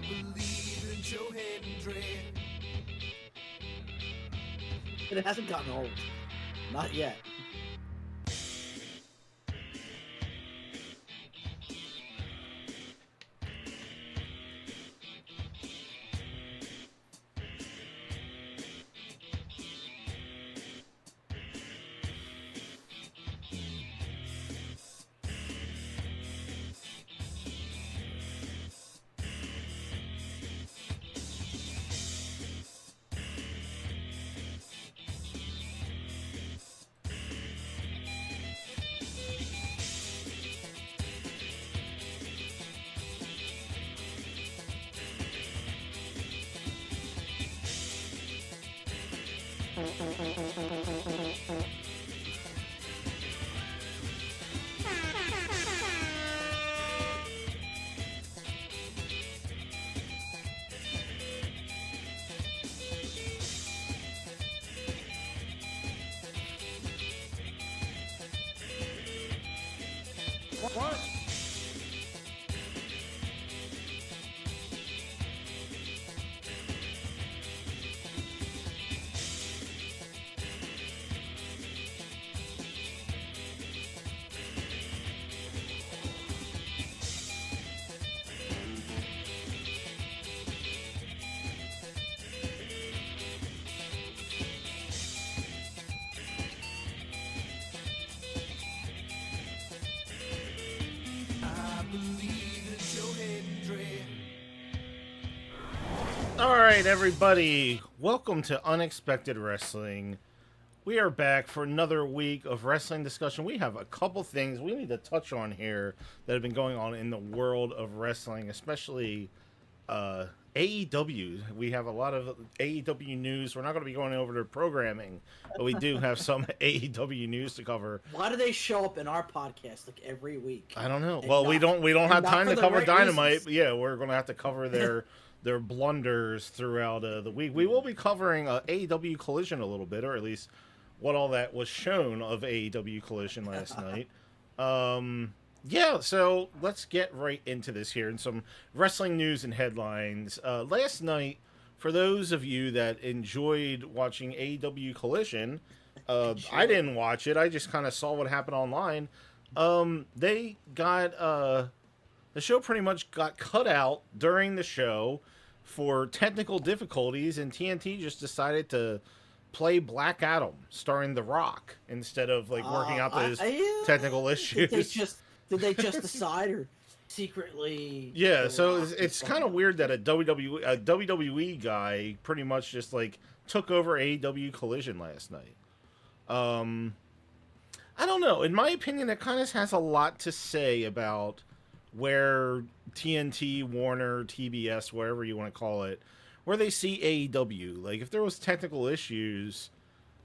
believe in Joe Hendry. It hasn't gotten old. Not yet. What? I believe in Joe Hendry. All right, everybody, welcome to Unexpected Wrestling. We are back for another week of wrestling discussion. We have a couple things we need to touch on here that have been going on in the world of wrestling, especially AEW. We have a lot of AEW news. We're not going to be going over their programming, but we do have some AEW news to cover. Why do they show up in our podcast like every week? I don't know. And Well, not- we don't and have not time for to the cover right Dynamite. reasons. But yeah, we're going to have to cover their blunders throughout the week. We will be covering AEW Collision a little bit, or at least what all that was shown of AEW Collision last night. Yeah, so let's get right into this here and some wrestling news and headlines. Last night, for those of you that enjoyed watching AEW Collision, I didn't watch it. I just kind of saw what happened online. They got the show pretty much got cut out during the show for technical difficulties, and TNT just decided to play Black Adam starring The Rock instead of like working out those technical issues. Did they just decide, or secretly? Yeah, The so Rock it's is kind of weird that a WWE guy pretty much just like took over AEW Collision last night. I don't know. In my opinion, it kind of has a lot to say about where TNT, Warner, TBS, whatever you want to call it, where they see AEW. Like, if there was technical issues,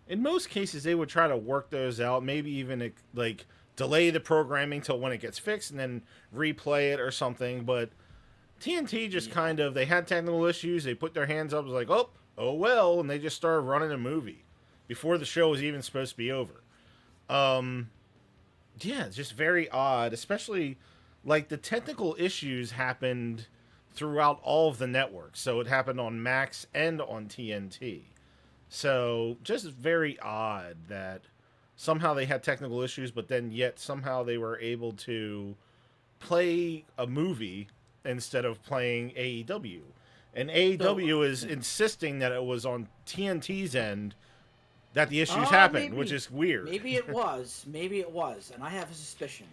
in most cases they would try to work those out. Maybe even like delay the programming till when it gets fixed and then replay it or something. But TNT just kind of, they had technical issues. They put their hands up, was like, oh well, and they just started running a movie before the show was even supposed to be over. Yeah, it's just very odd, especially like the technical issues happened throughout all of the networks. So it happened on Max and on TNT. So just very odd that somehow they had technical issues, but then yet somehow they were able to play a movie instead of playing AEW. And AEW is insisting that it was on TNT's end that the issues happened, maybe. which is weird. Maybe it was, and I have a suspicion.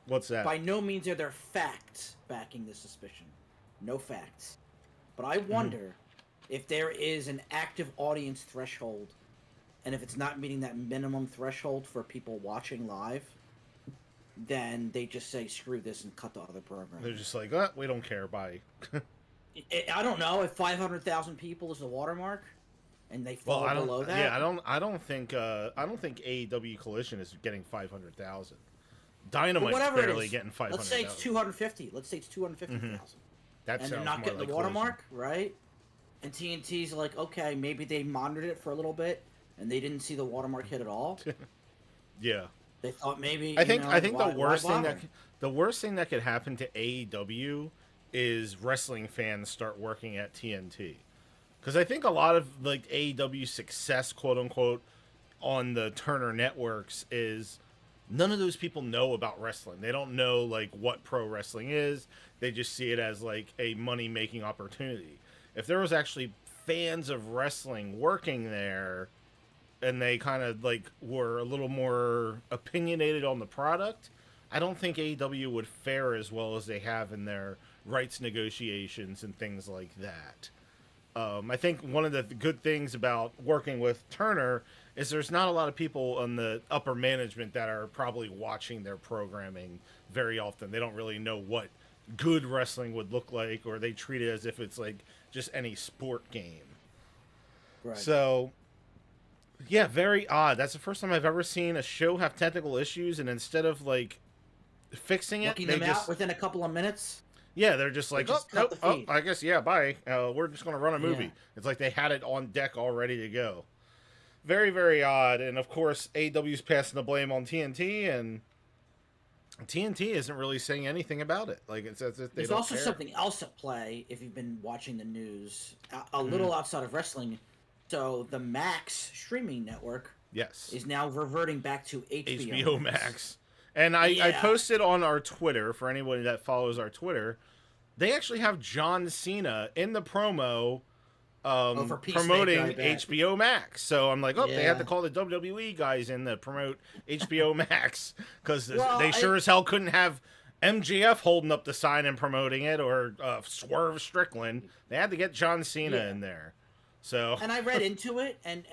What's that? By no means are there facts backing this suspicion. No facts. But I wonder if there is an active audience threshold, and if it's not meeting that minimum threshold for people watching live, then they just say, screw this, and cut the other program. They're just like, we don't care, bye. I don't know if 500,000 people is the watermark, and they fall below that. Yeah, I don't think AEW Collision is getting 500,000. Dynamite's barely getting 500,000. Let's say it's 250. Let's say it's 250,000. That And sounds they're not more getting like the watermark, right? And TNT's like, okay, maybe they monitored it for a little bit, and they didn't see the watermark hit at all. Yeah. They thought maybe. I think why the worst thing bother? that could happen to AEW is wrestling fans start working at TNT. Because I think a lot of like AEW's success, quote unquote, on the Turner networks is none of those people know about wrestling. They don't know like what pro wrestling is. They just see it as like a money making opportunity. If there was actually fans of wrestling working there and they kind of like were a little more opinionated on the product, I don't think AEW would fare as well as they have in their rights negotiations and things like that. I think one of the good things about working with Turner is there's not a lot of people on the upper management that are probably watching their programming very often. They don't really know what good wrestling would look like, or they treat it as if it's like just any sport game. Right. So, yeah, very odd. That's the first time I've ever seen a show have technical issues, and instead of like fixing it, Looking they them just out within a couple of minutes. yeah, they're just like, just oh, cut nope, the oh, feed. I guess, yeah, bye. We're just going to run a movie. Yeah. It's like they had it on deck all ready to go. Very, very odd. And, of course, AEW's passing the blame on TNT, and TNT isn't really saying anything about it. Like, it's as if they There's don't also care. something else at play if you've been watching the news, a little outside of wrestling. So the Max streaming network Yes. is now reverting back to HBO, HBO Max. And I Yeah. posted on our Twitter, for anyone that follows our Twitter, they actually have John Cena in the promo for Peacemaker, I promoting bet. HBO Max. So I'm like, oh, they have to Yeah. call the WWE guys in to promote HBO Max because Well, they sure as hell couldn't have MJF holding up the sign and promoting it, or Swerve Strickland. They had to get John Cena Yeah. in there. So And I read into it, and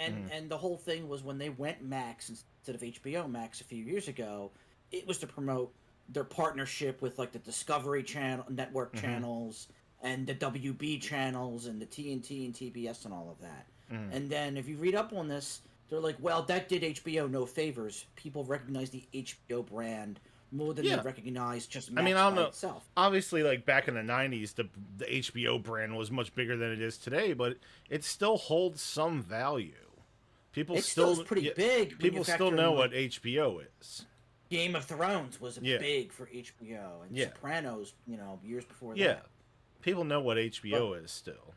the whole thing was when they went Max instead of HBO Max a few years ago, it was to promote their partnership with like the Discovery Channel network channels and the WB channels and the TNT and TBS and all of that. And then if you read up on this, they're like, well, that did HBO no favors. People recognize the HBO brand more than Yeah. they recognize just Max I mean, I don't by know. itself. Obviously, like back in the '90s, the HBO brand was much bigger than it is today, but it still holds some value. People It still is pretty yeah, big. when People you still factor in, know like, what HBO is. Game of Thrones was Yeah. big for HBO, and Yeah. Sopranos, years before Yeah, that. people know what HBO is still.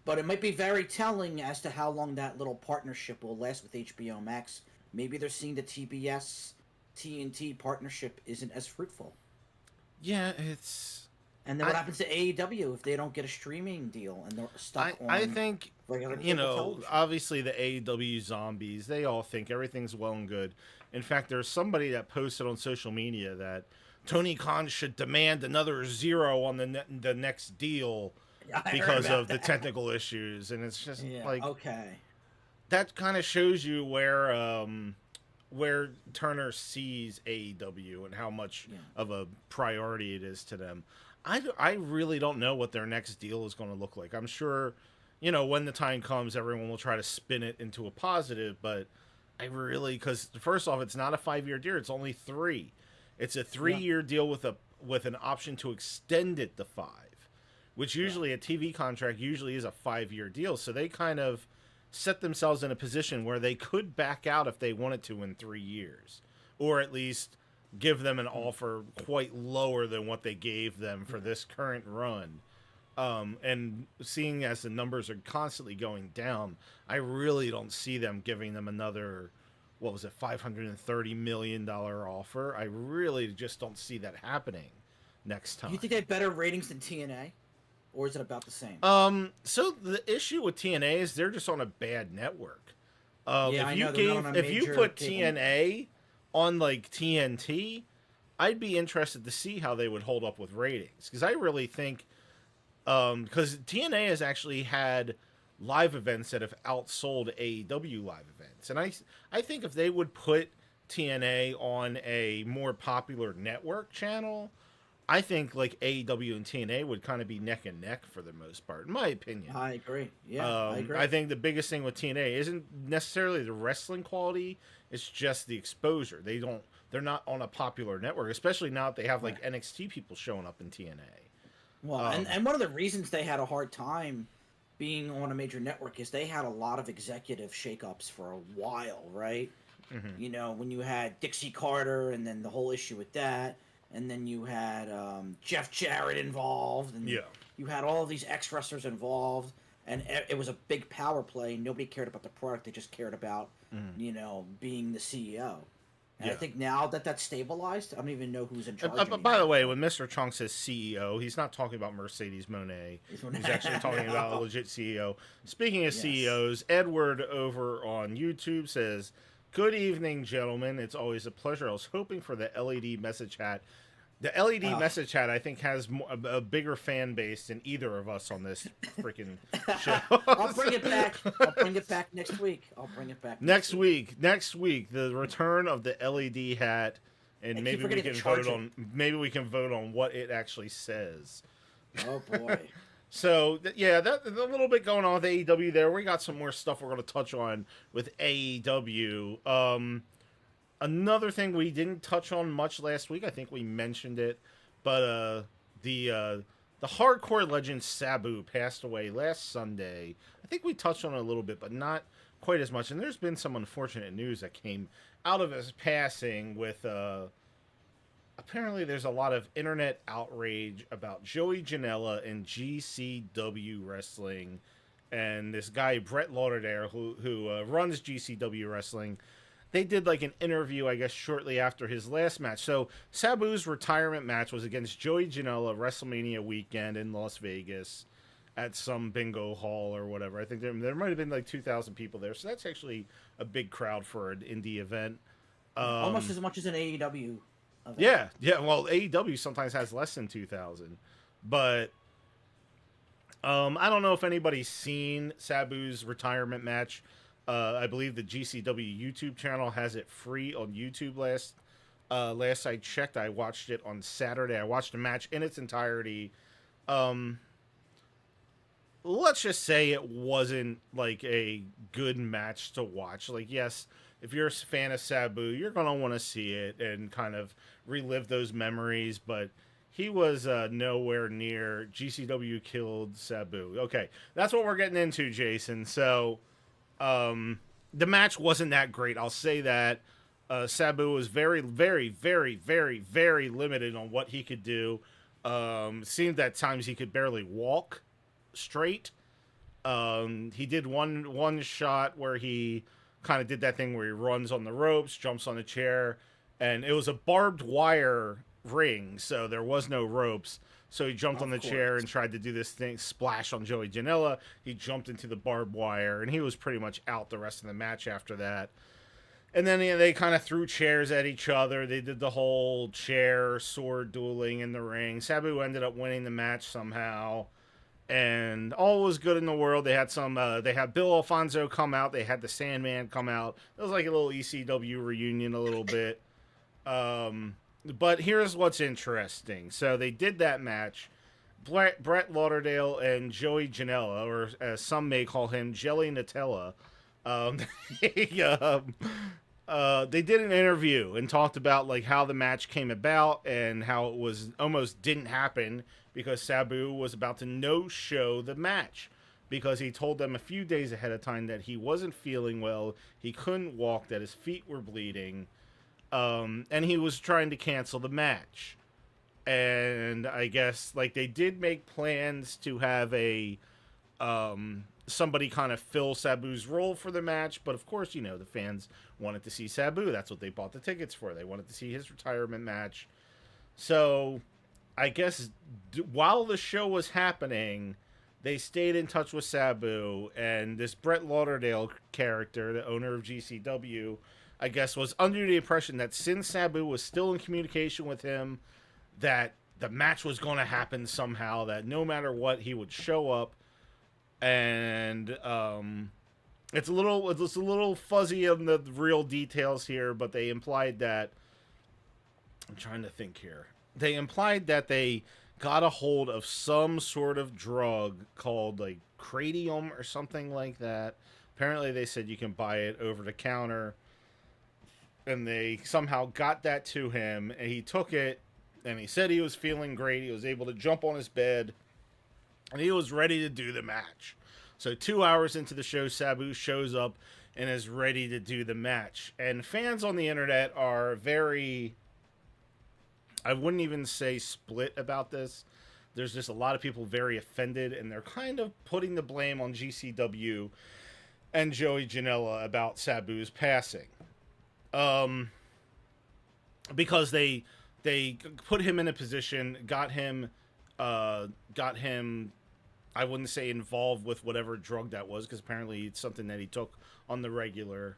But it might be very telling as to how long that little partnership will last with HBO Max. Maybe they're seeing the TBS TNT partnership isn't as fruitful. Yeah, it's. And then what happens to AEW if they don't get a streaming deal and they're stuck on I think regular you cable know, television? obviously the AEW zombies, they all think everything's well and good. In fact, there's somebody that posted on social media that Tony Khan should demand another zero on the next deal I heard because about of the that. technical issues, and it's just Yeah, like okay. that kind of shows you where Turner sees AEW and how much of a priority it is to them. I really don't know what their next deal is going to look like. I'm sure, when the time comes, everyone will try to spin it into a positive, but because first off, it's not a 5-year deal; it's only 3. It's a 3-year deal with an option to extend it to 5, which usually a TV contract usually is a 5-year deal. So they kind of set themselves in a position where they could back out if they wanted to in 3 years, or at least give them an offer quite lower than what they gave them for this current run. And seeing as the numbers are constantly going down, I really don't see them giving them another, $530 million offer. I really just don't see that happening next time. Do you think they have better ratings than TNA? Or is it about the same? So the issue with TNA is they're just on a bad network. I know, they're not on a if you major put cable TNA on like TNT, I'd be interested to see how they would hold up with ratings, because I really think because TNA has actually had live events that have outsold AEW live events, and I think if they would put TNA on a more popular network channel, I think like AEW and TNA would kind of be neck and neck for the most part, in my opinion. I agree. Yeah, I agree. I think the biggest thing with TNA isn't necessarily the wrestling quality; it's just the exposure. They're not on a popular network, especially now that they have like NXT people showing up in TNA. Well, and one of the reasons they had a hard time being on a major network is they had a lot of executive shakeups for a while, right? Mm-hmm. When you had Dixie Carter and then the whole issue with that, and then you had Jeff Jarrett involved, and Yeah. you had all of these ex-wrestlers involved, and it was a big power play. Nobody cared about the product; they just cared about, being the CEO. And I Yeah. think now that that's stabilized, I don't even know who's in charge. By the way, when Mr. Chunk says CEO, he's not talking about Mercedes Monet. He's actually talking about a legit CEO. Speaking of Yes. CEOs, Edward over on YouTube says, "Good evening, gentlemen. It's always a pleasure. I was hoping for the LED message hat. The LED message hat, I think, has a bigger fan base than either of us on this freaking show." I'll bring it back. I'll bring it back next week. I'll bring it back Next week, the return of the LED hat, and maybe we can vote on. Maybe we can vote on what it actually says. Oh boy. So that's a little bit going on with AEW there. We got some more stuff we're going to touch on with AEW. Another thing we didn't touch on much last week, I think we mentioned it, but the hardcore legend Sabu passed away last Sunday. I think we touched on it a little bit, but not quite as much. And there's been some unfortunate news that came out of his passing with apparently there's a lot of internet outrage about Joey Janela and GCW Wrestling, and this guy Brett Lauderdale who runs GCW Wrestling. They did like an interview, I guess, shortly after his last match. So Sabu's retirement match was against Joey Janela WrestleMania weekend in Las Vegas at some bingo hall or whatever. I think there might have been like 2,000 people there. So that's actually a big crowd for an indie event. Almost as much as an AEW event. Yeah. Well, AEW sometimes has less than 2,000. But I don't know if anybody's seen Sabu's retirement match. I believe the GCW YouTube channel has it free on YouTube. Last I checked, I watched it on Saturday. I watched the match in its entirety. Let's just say it wasn't like a good match to watch. Like, yes, if you're a fan of Sabu, you're going to want to see it and kind of relive those memories, but he was nowhere near. GCW killed Sabu. Okay, that's what we're getting into, Jason. So the match wasn't that great. I'll say that. Sabu was very, very, very, very, very limited on what he could do. Seemed at times he could barely walk straight. He did one shot where he kind of did that thing where he runs on the ropes, jumps on a chair, and it was a barbed wire ring, so there was no ropes. So he jumped on the chair and tried to do this thing, splash on Joey Janela. He jumped into the barbed wire, and he was pretty much out the rest of the match after that. And then they kind of threw chairs at each other. They did the whole chair sword dueling in the ring. Sabu ended up winning the match somehow, and all was good in the world. They had they had Bill Alfonso come out. They had the Sandman come out. It was like a little ECW reunion a little bit. But here's what's interesting. So they did that match. Brett Lauderdale and Joey Janela, or as some may call him, Jelly Nutella, they did an interview and talked about like how the match came about and how it was almost didn't happen because Sabu was about to no-show the match because he told them a few days ahead of time that he wasn't feeling well, he couldn't walk, that his feet were bleeding. And he was trying to cancel the match. And I guess, like, they did make plans to have a, somebody kind of fill Sabu's role for the match. But, of course, the fans wanted to see Sabu. That's what they bought the tickets for. They wanted to see his retirement match. So, I guess, while the show was happening, they stayed in touch with Sabu. And this Brett Lauderdale character, the owner of GCW, I guess, was under the impression that since Sabu was still in communication with him, that the match was going to happen somehow, that no matter what, he would show up. And it's a little fuzzy on the real details here, but they implied that, I'm trying to think here. They implied that they got a hold of some sort of drug called like Cradium or something like that. Apparently they said you can buy it over the counter. And they somehow got that to him, and he took it, and he said he was feeling great. He was able to jump on his bed, and he was ready to do the match. So 2 hours into the show, Sabu shows up and is ready to do the match. And fans on the internet are very, I wouldn't even say split about this. There's just a lot of people very offended, and they're kind of putting the blame on GCW and Joey Janela about Sabu's passing. Because they put him in a position, got him I wouldn't say involved with whatever drug that was, because apparently it's something that he took on the regular.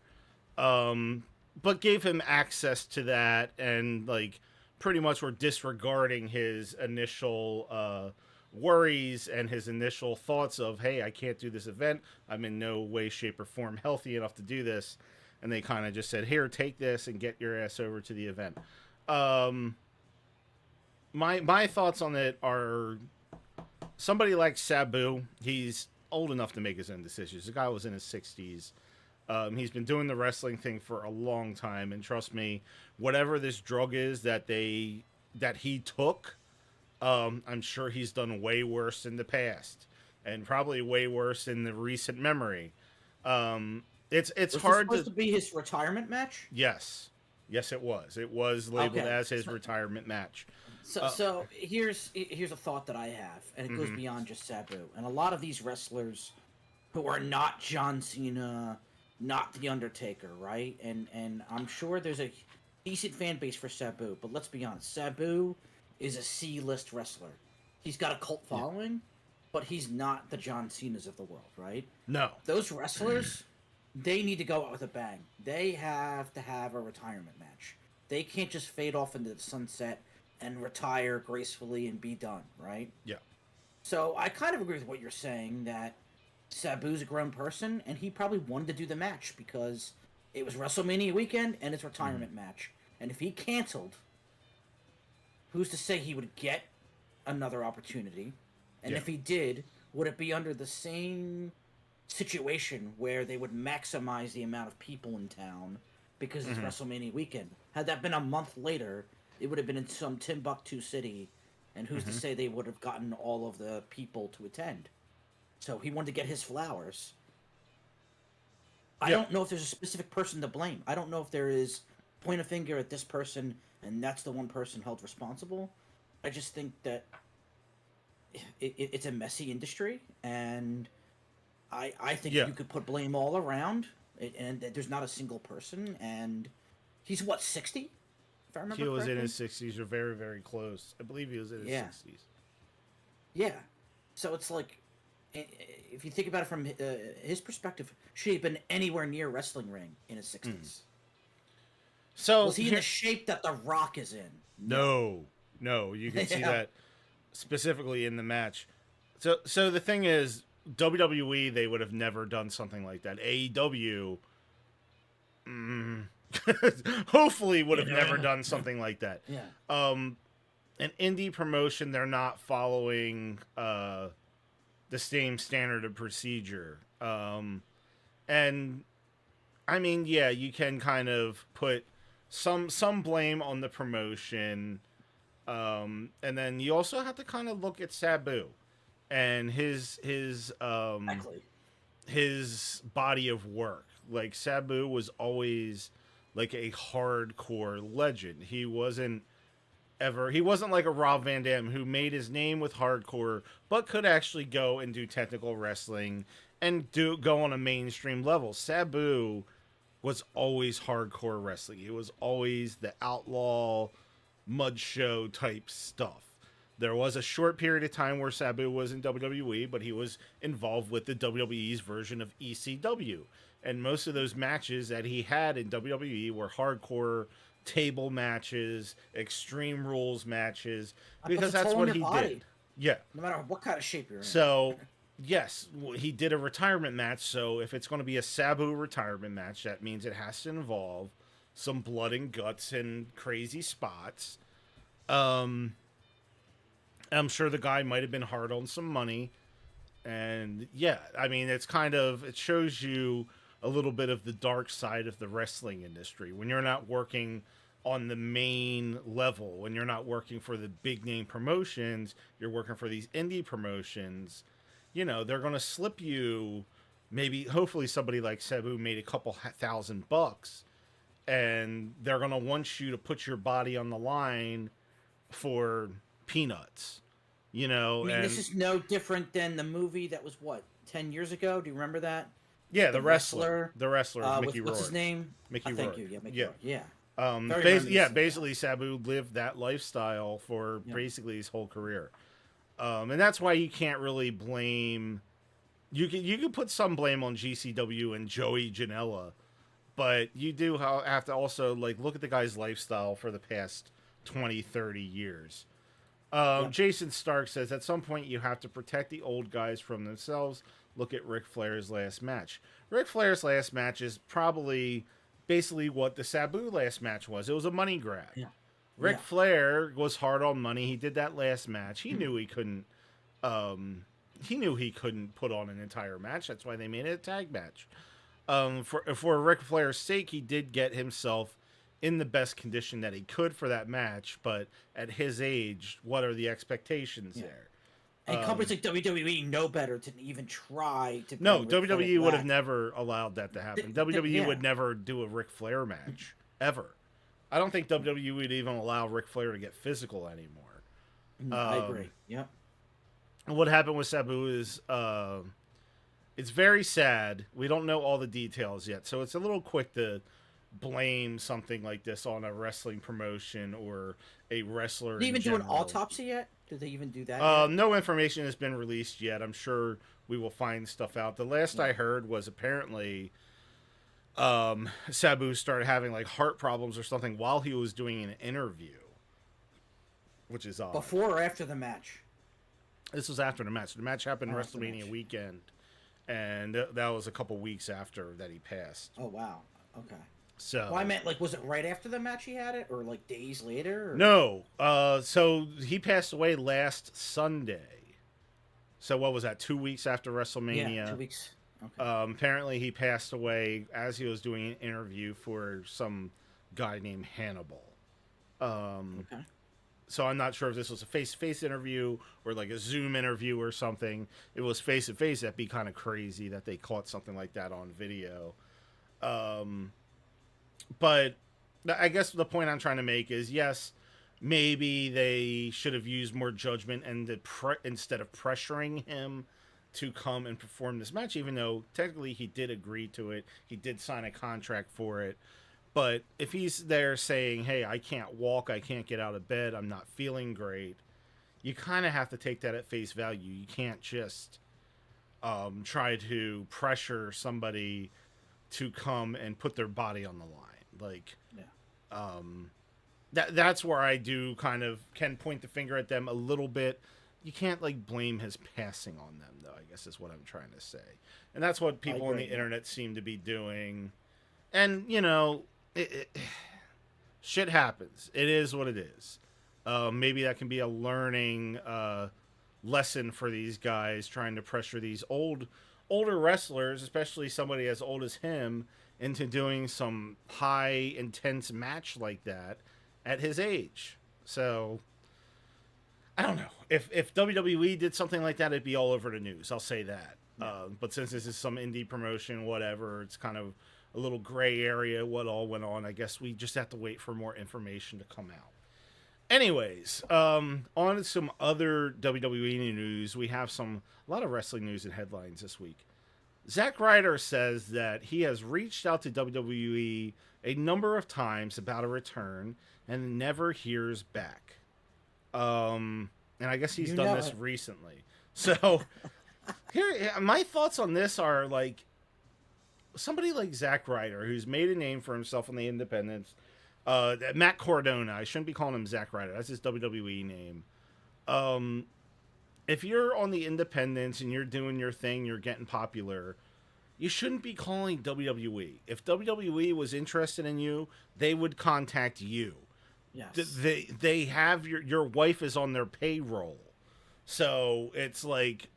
But gave him access to that, and like pretty much were disregarding his initial worries and his initial thoughts of, hey, I can't do this event. I'm in no way, shape, or form healthy enough to do this. And they kind of just said, here, take this and get your ass over to the event. My thoughts on it are, somebody like Sabu, he's old enough to make his own decisions. The guy was in his 60s. He's been doing the wrestling thing for a long time, and trust me, whatever this drug is that he took, I'm sure he's done way worse in the past, and probably way worse in the recent memory. It's Was hard this supposed to be his retirement match? Yes, it was. It was labeled Okay. as his retirement match. So here's a thought that I have, and it goes beyond just Sabu. And a lot of these wrestlers who are not John Cena, not The Undertaker, right? And I'm sure there's a decent fan base for Sabu, but let's be honest, Sabu is a C-list wrestler. He's got a cult following, but he's not the John Cenas of the world, right? No. Those wrestlers, they need to go out with a bang. They have to have a retirement match. They can't just fade off into the sunset and retire gracefully and be done, right? Yeah. So I kind of agree with what you're saying, that Sabu's a grown person, and he probably wanted to do the match because it was WrestleMania weekend and it's retirement match. And if he canceled, who's to say he would get another opportunity? And if he did, would it be under the same situation where they would maximize the amount of people in town because it's WrestleMania weekend? Had that been a month later, it would have been in some Timbuktu city, and who's to say they would have gotten all of the people to attend? So he wanted to get his flowers. I don't know if there's a specific person to blame. I don't know if there is point a finger at this person and that's the one person held responsible. I just think that it's a messy industry, and I think you could put blame all around, and there's not a single person. And he's what, 60? If I remember He was correctly? in his 60s, or very, very close. I believe he was in his 60s. Yeah. So it's like, if you think about it from his perspective, should he have been anywhere near wrestling ring in his 60s? So Was he in the shape that The Rock is in? No, you can see that specifically in the match. So the thing is, WWE, they would have never done something like that. AEW, hopefully would have never done something like that. Yeah. An indie promotion, they're not following the same standard of procedure. And I mean, yeah, you can kind of put some blame on the promotion. And then you also have to kind of look at Sabu and his body of work. Like, Sabu was always like a hardcore legend. He wasn't like a Rob Van Dam who made his name with hardcore, but could actually go and do technical wrestling and go on a mainstream level. Sabu was always hardcore wrestling. It was always the outlaw mud show type stuff. There was a short period of time where Sabu was in WWE, but he was involved with the WWE's version of ECW. And most of those matches that he had in WWE were hardcore table matches, Extreme Rules matches, because that's what he did. Yeah. No matter what kind of shape you're in. So, yes, he did a retirement match. So if it's going to be a Sabu retirement match, that means it has to involve some blood and guts and crazy spots. I'm sure the guy might have been hard on some money. And yeah, I mean, it shows you a little bit of the dark side of the wrestling industry. When you're not working on the main level, when you're not working for the big name promotions, you're working for these indie promotions, you know, they're going to slip you. Hopefully somebody like Sabu made a couple $1,000, and they're going to want you to put your body on the line for peanuts, you know. I mean, and this is no different than the movie that was, what, 10 years ago? Do you remember that? yeah, the wrestler, Mickey What's Rourke. his name? Mickey Thank Rourke. you. Yeah, Mickey Yeah. Rourke. Yeah. Basically Sabu lived that lifestyle for Yeah. basically his whole career. And that's why you can't really blame. You can put some blame on GCW and Joey Janela, but you do have to also like look at the guy's lifestyle for the past 20, 30 years. Jason Stark says at some point you have to protect the old guys from themselves. Look at Ric Flair's last match. Ric Flair's last match is probably basically what the Sabu last match was. It was a money grab. Yeah. Ric Yeah. Flair was hard on money. He did that last match. He knew he couldn't. He knew he couldn't put on an entire match. That's why they made it a tag match. For Ric Flair's sake, he did get himself in the best condition that he could for that match. But at his age, what are the expectations there? And companies like WWE know better to even try to. No, bring Ric Flair WWE would have back. never allowed that to happen. WWE would never do a Ric Flair match ever. I don't think WWE would even allow Ric Flair to get physical anymore. I agree. Yep. What happened with Sabu is it's very sad. We don't know all the details yet, so it's a little quick to blame something like this on a wrestling promotion or a wrestler. Did they even do an general. autopsy yet? Did they even do that yet? No information has been released yet. I'm sure we will find stuff out. The last I heard was apparently Sabu started having like heart problems or something while he was doing an interview, which is odd. Before or after the match? This was after the match. The match happened After the WrestleMania match. weekend, and that was a couple weeks after that he passed. Oh wow. Okay. So Well, I meant like, was it right after the match he had it, or like days later? Or... no. So he passed away last Sunday. So what was that? 2 weeks after WrestleMania. Yeah, 2 weeks. Okay. Apparently he passed away as he was doing an interview for some guy named Hannibal. Okay. So I'm not sure if this was a face-to-face interview or like a Zoom interview or something. It was face-to-face. That'd be kind of crazy that they caught something like that on video. But I guess the point I'm trying to make is, yes, maybe they should have used more judgment and instead of pressuring him to come and perform this match, even though technically he did agree to it. He did sign a contract for it. But if he's there saying, hey, I can't walk, I can't get out of bed, I'm not feeling great, you kind of have to take that at face value. You can't just try to pressure somebody to come and put their body on the line. Like, that's where I do can point the finger at them a little bit. You can't like blame his passing on them, though, I guess is what I'm trying to say. And that's what people on the internet seem to be doing. And, you know, shit happens. It is what it is. Maybe that can be a learning lesson for these guys trying to pressure these older wrestlers, especially somebody as old as him, into doing some high intense match like that at his age. So I don't know. If WWE did something like that, it'd be all over the news. I'll say that. Yeah. But since this is some indie promotion, whatever, it's kind of a little gray area what all went on. I guess we just have to wait for more information to come out. Anyways, on to some other WWE news. We have a lot of wrestling news and headlines this week. Zack Ryder says that he has reached out to WWE a number of times about a return and never hears back. And I guess he's done this recently. So here, my thoughts on this are like somebody like Zack Ryder, who's made a name for himself in the independents. Matt Cardona. I shouldn't be calling him Zack Ryder. That's his WWE name. If you're on the independents and you're doing your thing, you're getting popular, you shouldn't be calling WWE. If WWE was interested in you, they would contact you. Yes. They have your wife is on their payroll. So it's like,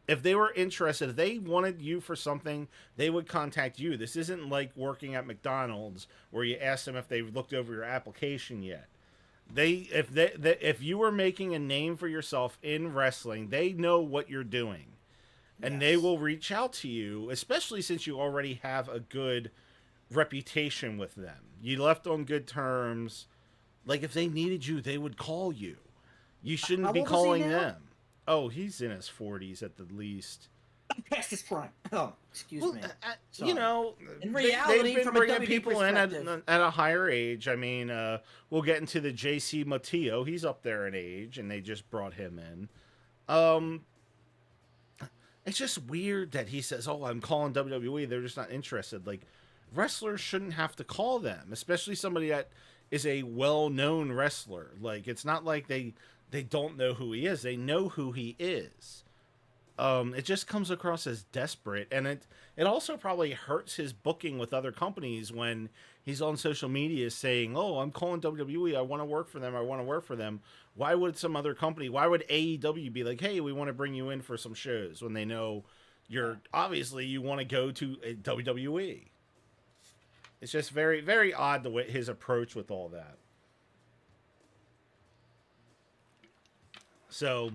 if they were interested, if they wanted you for something, they would contact you. This isn't like working at McDonald's where you ask them if they've looked over your application yet. If you were making a name for yourself in wrestling, they know what you're doing. And they will reach out to you, especially since you already have a good reputation with them. You left on good terms. Like, if they needed you, they would call you. You shouldn't How be old is he calling now? them. Oh, he's in his 40s at the least. Past his prime. Oh, excuse Well, me. you Sorry. know, In they've reality, been from a bringing WB people in perspective, at a higher age. I mean, we'll get into the JC Matteo. He's up there in age, and they just brought him in. Um, it's just weird that he says, "Oh, I'm calling WWE." They're just not interested. Like, wrestlers shouldn't have to call them, especially somebody that is a well-known wrestler. Like, it's not like they don't know who he is. They know who he is. It just comes across as desperate, and it also probably hurts his booking with other companies when he's on social media saying, "Oh, I'm calling WWE. I want to work for them. I want to work for them." Why would some other company? Why would AEW be like, "Hey, we want to bring you in for some shows," when they know you're obviously you want to go to WWE? It's just very, very odd the way his approach with all that. So,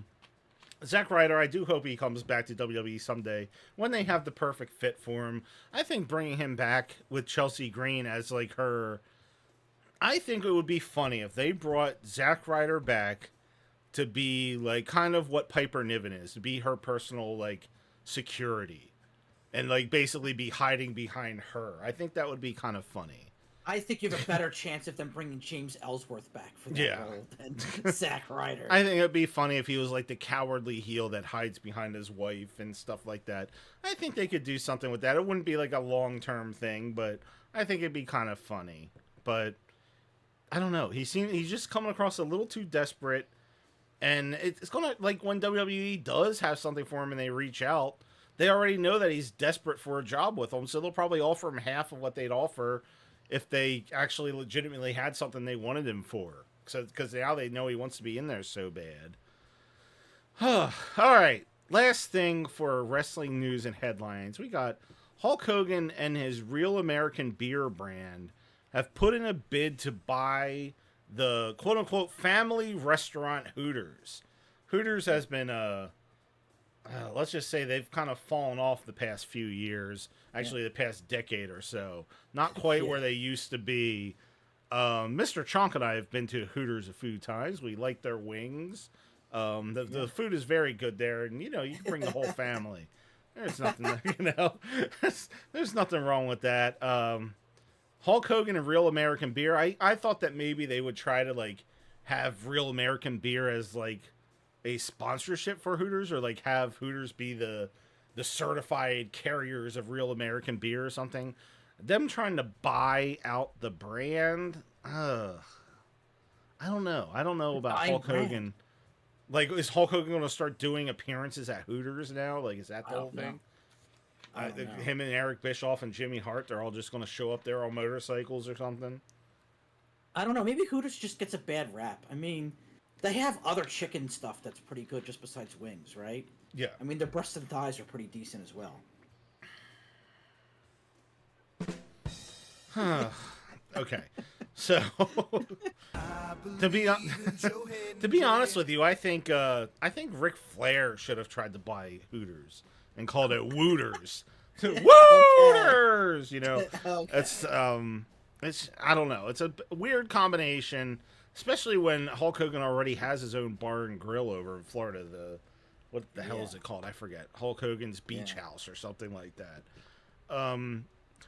Zack Ryder, I do hope he comes back to WWE someday when they have the perfect fit for him. I think bringing him back with Chelsea Green as like her, I think it would be funny if they brought Zack Ryder back to be like kind of what Piper Niven is, to be her personal like security, and like basically be hiding behind her. I think that would be kind of funny. I think you have a better chance of them bringing James Ellsworth back for that Yeah. role than Zack Ryder. I think it'd be funny if he was like the cowardly heel that hides behind his wife and stuff like that. I think they could do something with that. It wouldn't be like a long-term thing, but I think it'd be kind of funny. But I don't know. He's just coming across a little too desperate, and it's gonna, like, when WWE does have something for him and they reach out, they already know that he's desperate for a job with them, so they'll probably offer him half of what they'd offer if they actually legitimately had something they wanted him for. So, because now they know he wants to be in there so bad. All right. Last thing for wrestling news and headlines. We got Hulk Hogan and his Real American Beer brand have put in a bid to buy the quote-unquote family restaurant Hooters. Hooters has been let's just say they've kind of fallen off the past few years. Actually, the past decade or so. Not quite where they used to be. Mr. Chonk and I have been to Hooters a few times. We like their wings. The food is very good there, and you can bring the whole family. There's nothing, there's nothing wrong with that. Hulk Hogan and Real American Beer. I thought that maybe they would try to like have Real American Beer as like a sponsorship for Hooters, or like have Hooters be the certified carriers of Real American Beer or something. Them trying to buy out the brand, I don't know. I don't know about Hulk Hogan. Like, is Hulk Hogan going to start doing appearances at Hooters now? Like, is that the whole thing? Him and Eric Bischoff and Jimmy Hart, they're all just going to show up there on motorcycles or something? I don't know. Maybe Hooters just gets a bad rap. I mean, they have other chicken stuff that's pretty good just besides wings, right? Yeah. I mean, their breasts and thighs are pretty decent as well. Okay. So, to be honest with you, I think Ric Flair should have tried to buy Hooters and called it Wooters. Wooters, Okay. It's I don't know. It's a weird combination, especially when Hulk Hogan already has his own bar and grill over in Florida. What the hell is it called? I forget. Hulk Hogan's Beach House or something like that.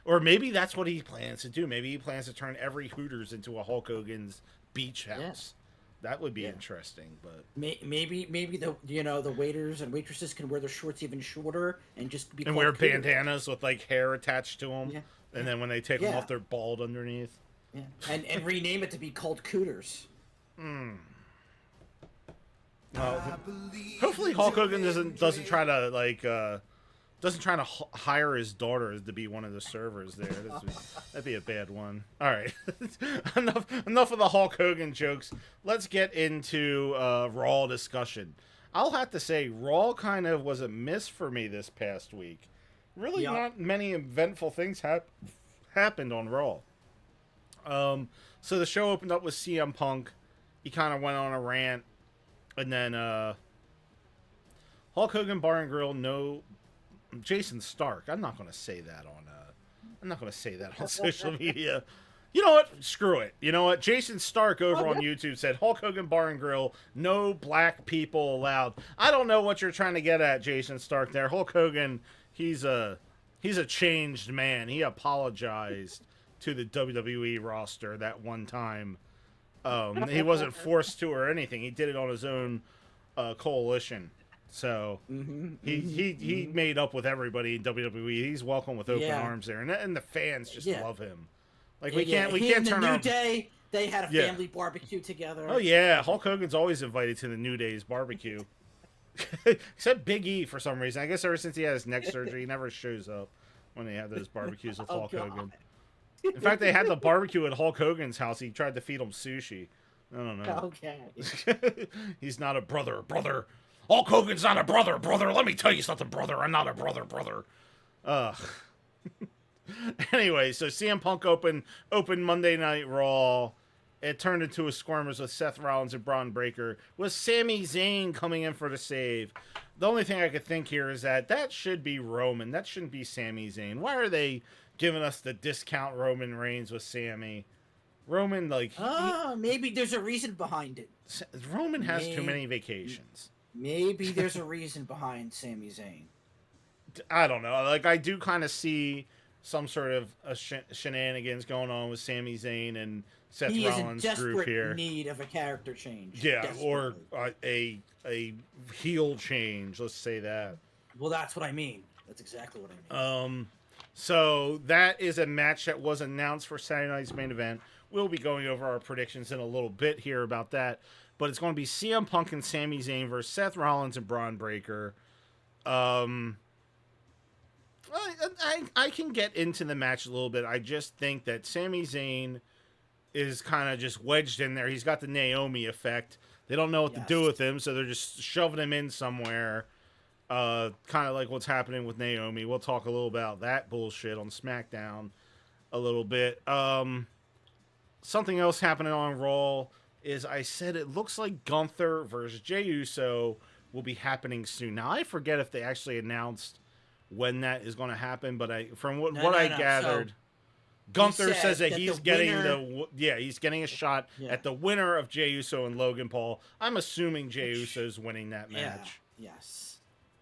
Or maybe that's what he plans to do. Maybe he plans to turn every Hooters into a Hulk Hogan's Beach House. That would be interesting, but maybe the waiters and waitresses can wear their shorts even shorter and just be wear Hooters. bandanas with like hair attached to them, and then when they take them Yeah. off, they're bald underneath. Yeah, and rename it to be called Cooters. Hopefully, Hulk Hogan doesn't try to hire his daughter to be one of the servers there. That'd be a bad one. All right, enough of the Hulk Hogan jokes. Let's get into Raw discussion. I'll have to say, Raw kind of was a miss for me this past week. Really, not many eventful things happened on Raw. So the show opened up with CM Punk. He kind of went on a rant, and then Hulk Hogan Bar and Grill. No, Jason Stark. I'm not going to say that on social media. You know what? Screw it. You know what? Jason Stark over on YouTube said, Hulk Hogan Bar and Grill, no black people allowed. I don't know what you're trying to get at, Jason Stark there. Hulk Hogan, he's a changed man. He apologized to the WWE roster that one time. He wasn't forced to or anything. He did it on his own coalition. So he made up with everybody in WWE. He's welcome with open arms there, and the fans just love him. Like we can't turn New our Day. They had a family barbecue together. Oh yeah, Hulk Hogan's always invited to the New Day's barbecue. Except Big E for some reason. I guess ever since he had his neck surgery, he never shows up when they have those barbecues with Hulk Hogan. In fact, they had the barbecue at Hulk Hogan's house. He tried to feed him sushi. I don't know. Okay. He's not a brother. Hulk Hogan's not a brother. Let me tell you something, brother. I'm not a brother. Anyway, so CM Punk opened Monday Night Raw. It turned into a squirmers with Seth Rollins and Braun Breaker, with Sami Zayn coming in for the save. The only thing I could think here is that should be Roman. That shouldn't be Sami Zayn. Why are they giving us the discount Roman Reigns with Sami? Roman, like... maybe there's a reason behind it. Roman has too many vacations. Maybe there's a reason behind Sami Zayn. I don't know. Like, I do kind of see some sort of shenanigans going on with Sami Zayn and Seth Rollins' group here. He is in desperate need of a character change. Yeah, or a heel change. Let's say that. Well, that's what I mean. That's exactly what I mean. So that is a match that was announced for Saturday night's main event. We'll be going over our predictions in a little bit here about that. But it's going to be CM Punk and Sami Zayn versus Seth Rollins and Braun Breaker. I can get into the match a little bit. I just think that Sami Zayn is kind of just wedged in there. He's got the Naomi effect. They don't know what to do with him, so they're just shoving him in somewhere. Kind of like what's happening with Naomi. We'll talk a little about that bullshit on SmackDown a little bit. Something else happening on Raw is I said it looks like Gunther versus Jey Uso will be happening soon. Now, I forget if they actually announced when that is going to happen, but from what I gathered, so Gunther says that he's getting he's getting a shot at the winner of Jey Uso and Logan Paul. I'm assuming Jey Uso's winning that match. Yes.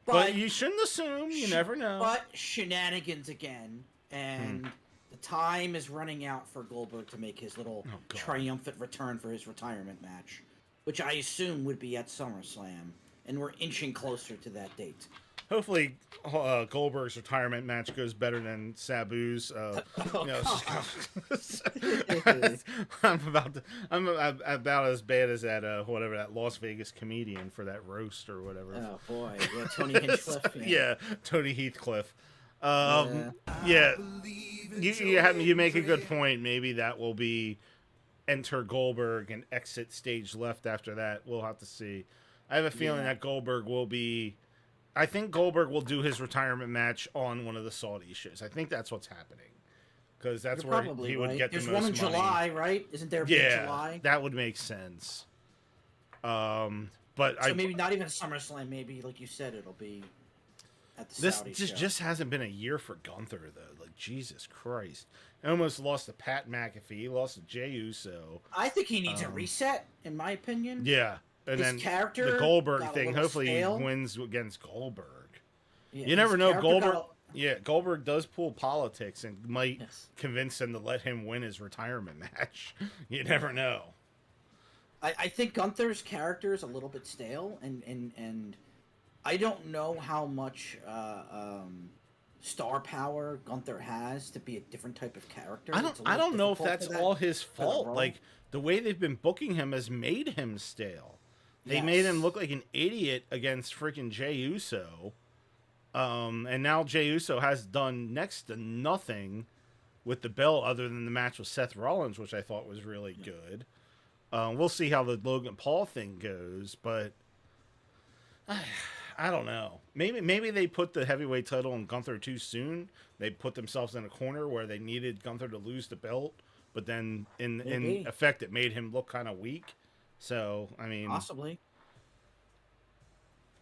But you shouldn't assume. You never know. But shenanigans again, and the time is running out for Goldberg to make his little triumphant return for his retirement match, which I assume would be at SummerSlam, and we're inching closer to that date. Hopefully, Goldberg's retirement match goes better than Sabu's. I'm about as bad as that whatever that Las Vegas comedian for that roast or whatever. Oh boy, yeah, Tony Hinchcliffe. Yeah, Tony Heathcliff. You make a good point. Maybe that will be enter Goldberg and exit stage left after that. We'll have to see. I have a feeling that Goldberg will be. I think Goldberg will do his retirement match on one of the Saudi shows. I think that's what's happening. Because that's where he would get the most money. There's one in July, right? Isn't there a big July? That would make sense. But maybe not even a SummerSlam. Maybe, like you said, it'll be at the Saudi show. This just hasn't been a year for Gunther, though. Like, Jesus Christ. He almost lost to Pat McAfee. He lost to Jey Uso. I think he needs a reset, in my opinion. Yeah. And his then character the Goldberg thing, hopefully stale. He wins against Goldberg. Yeah, you never know. Goldberg does pull politics and might convince them to let him win his retirement match. You never know. I think Gunther's character is a little bit stale, and I don't know how much star power Gunther has to be a different type of character. I don't know if that's all his fault. Like, the way they've been booking him has made him stale. They made him look like an idiot against freaking Jey Uso. And now Jey Uso has done next to nothing with the belt other than the match with Seth Rollins, which I thought was really good. We'll see how the Logan Paul thing goes, but I don't know. Maybe they put the heavyweight title on Gunther too soon. They put themselves in a corner where they needed Gunther to lose the belt, but then in effect it made him look kind of weak. So, I mean, possibly.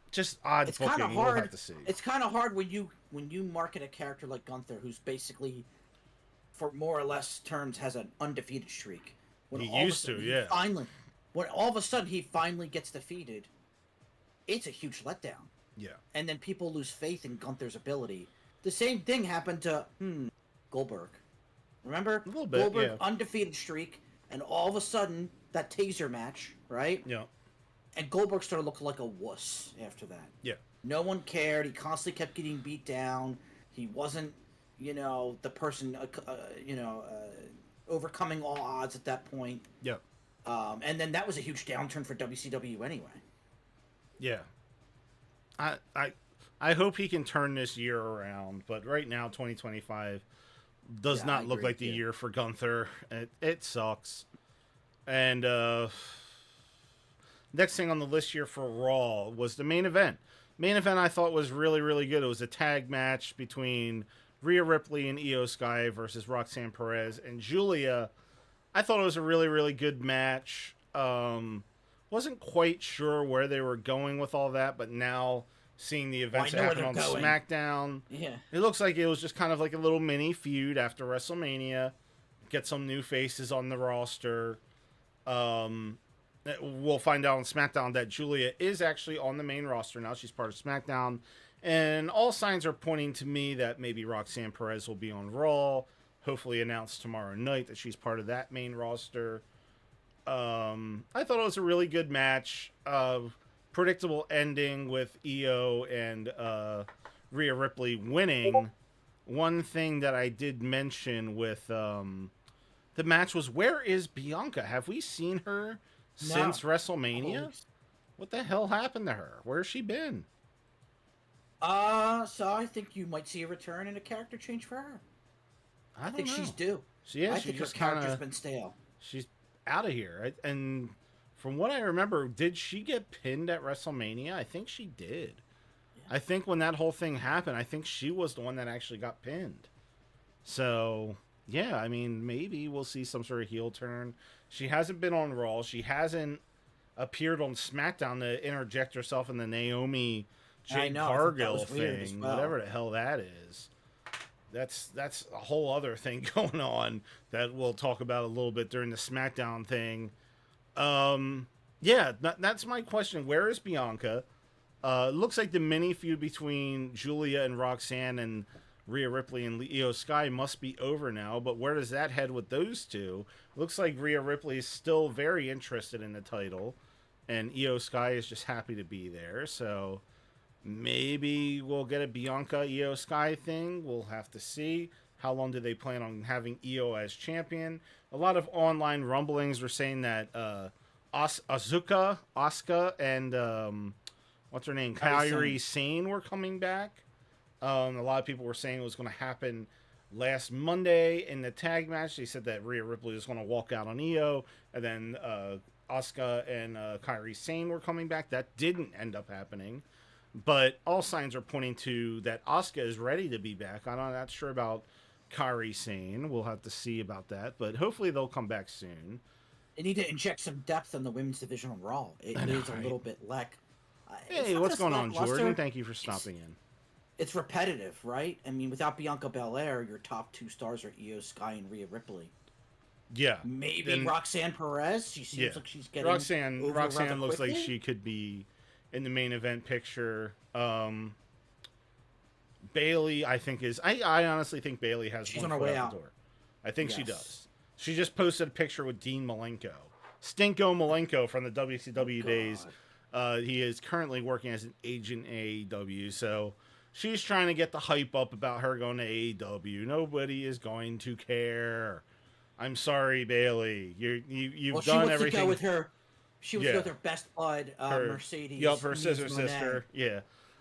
Just odd booking. Kind of hard. We'll have to see. It's kind of hard when you market a character like Gunther, who's basically for more or less terms, has an undefeated streak. When He all of a used to, sudden yeah. When all of a sudden he finally gets defeated, it's a huge letdown. Yeah. And then people lose faith in Gunther's ability. The same thing happened to Goldberg. Remember? A little bit, Goldberg, yeah. undefeated streak, and all of a sudden, that taser match, right? Yeah. And Goldberg started looking like a wuss after that. Yeah. No one cared. He constantly kept getting beat down. He wasn't, the person, overcoming all odds at that point. Yeah. And then that was a huge downturn for WCW anyway. Yeah. I hope he can turn this year around, but right now 2025 does not look like the year for Gunther. It sucks. And next thing on the list here for Raw was the main event. Main event I thought was really, really good. It was a tag match between Rhea Ripley and Io Sky versus Roxanne Perez and Julia. I thought it was a really, really good match. Wasn't quite sure where they were going with all that, but now seeing the events that happened on SmackDown, it looks like it was just kind of like a little mini feud after WrestleMania. Get some new faces on the roster. We'll find out on SmackDown that Julia is actually on the main roster now. She's part of SmackDown. And all signs are pointing to me that maybe Roxanne Perez will be on Raw. Hopefully announced tomorrow night that she's part of that main roster. I thought it was a really good match. Predictable ending with Io and Rhea Ripley winning. One thing that I did mention with the match was, where is Bianca? Have we seen her since WrestleMania? What the hell happened to her? Where's she been? So I think you might see a return and a character change for her. I think she's due. I think her character's been stale. She's out of here. And from what I remember, did she get pinned at WrestleMania? I think she did. Yeah. I think when that whole thing happened, I think she was the one that actually got pinned. So, yeah, I mean, maybe we'll see some sort of heel turn. She hasn't been on Raw. She hasn't appeared on SmackDown to interject herself in the Naomi Jade Cargill thing, whatever the hell that is. That's a whole other thing going on that we'll talk about a little bit during the SmackDown thing. Yeah, that's my question. Where is Bianca? Looks like the mini feud between Julia and Roxanne and Rhea Ripley and Io Sky must be over now, but where does that head with those two? Looks like Rhea Ripley is still very interested in the title, and Io Sky is just happy to be there, so maybe we'll get a Bianca Io Sky thing. We'll have to see. How long do they plan on having Io as champion? A lot of online rumblings were saying that Asuka, and what's her name, Kairi Sane were coming back. A lot of people were saying it was going to happen last Monday in the tag match. They said that Rhea Ripley was going to walk out on Io, and then Asuka and Kairi Sane were coming back. That didn't end up happening, but all signs are pointing to that Asuka is ready to be back. I'm not sure about Kairi Sane. We'll have to see about that, but hopefully they'll come back soon. They need to inject some depth in the women's division on Raw. It is a little bit Hey, what's going on, Jordan? Thank you for stopping in. It's repetitive, right? I mean, without Bianca Belair, your top two stars are Io Sky and Rhea Ripley. Yeah. Maybe Roxanne Perez. She seems like she's getting Roxanne looks like she could be in the main event picture. Bailey, I think I honestly think Bailey has one foot out the door. I think she does. She just posted a picture with Dean Malenko. Stinko Malenko from the WCW days. He is currently working as an agent in AEW, so she's trying to get the hype up about her going to AEW. Nobody is going to care. I'm sorry, Bailey. You've done everything. She was with her best bud, Mercedes. Yup, her sister. Yeah.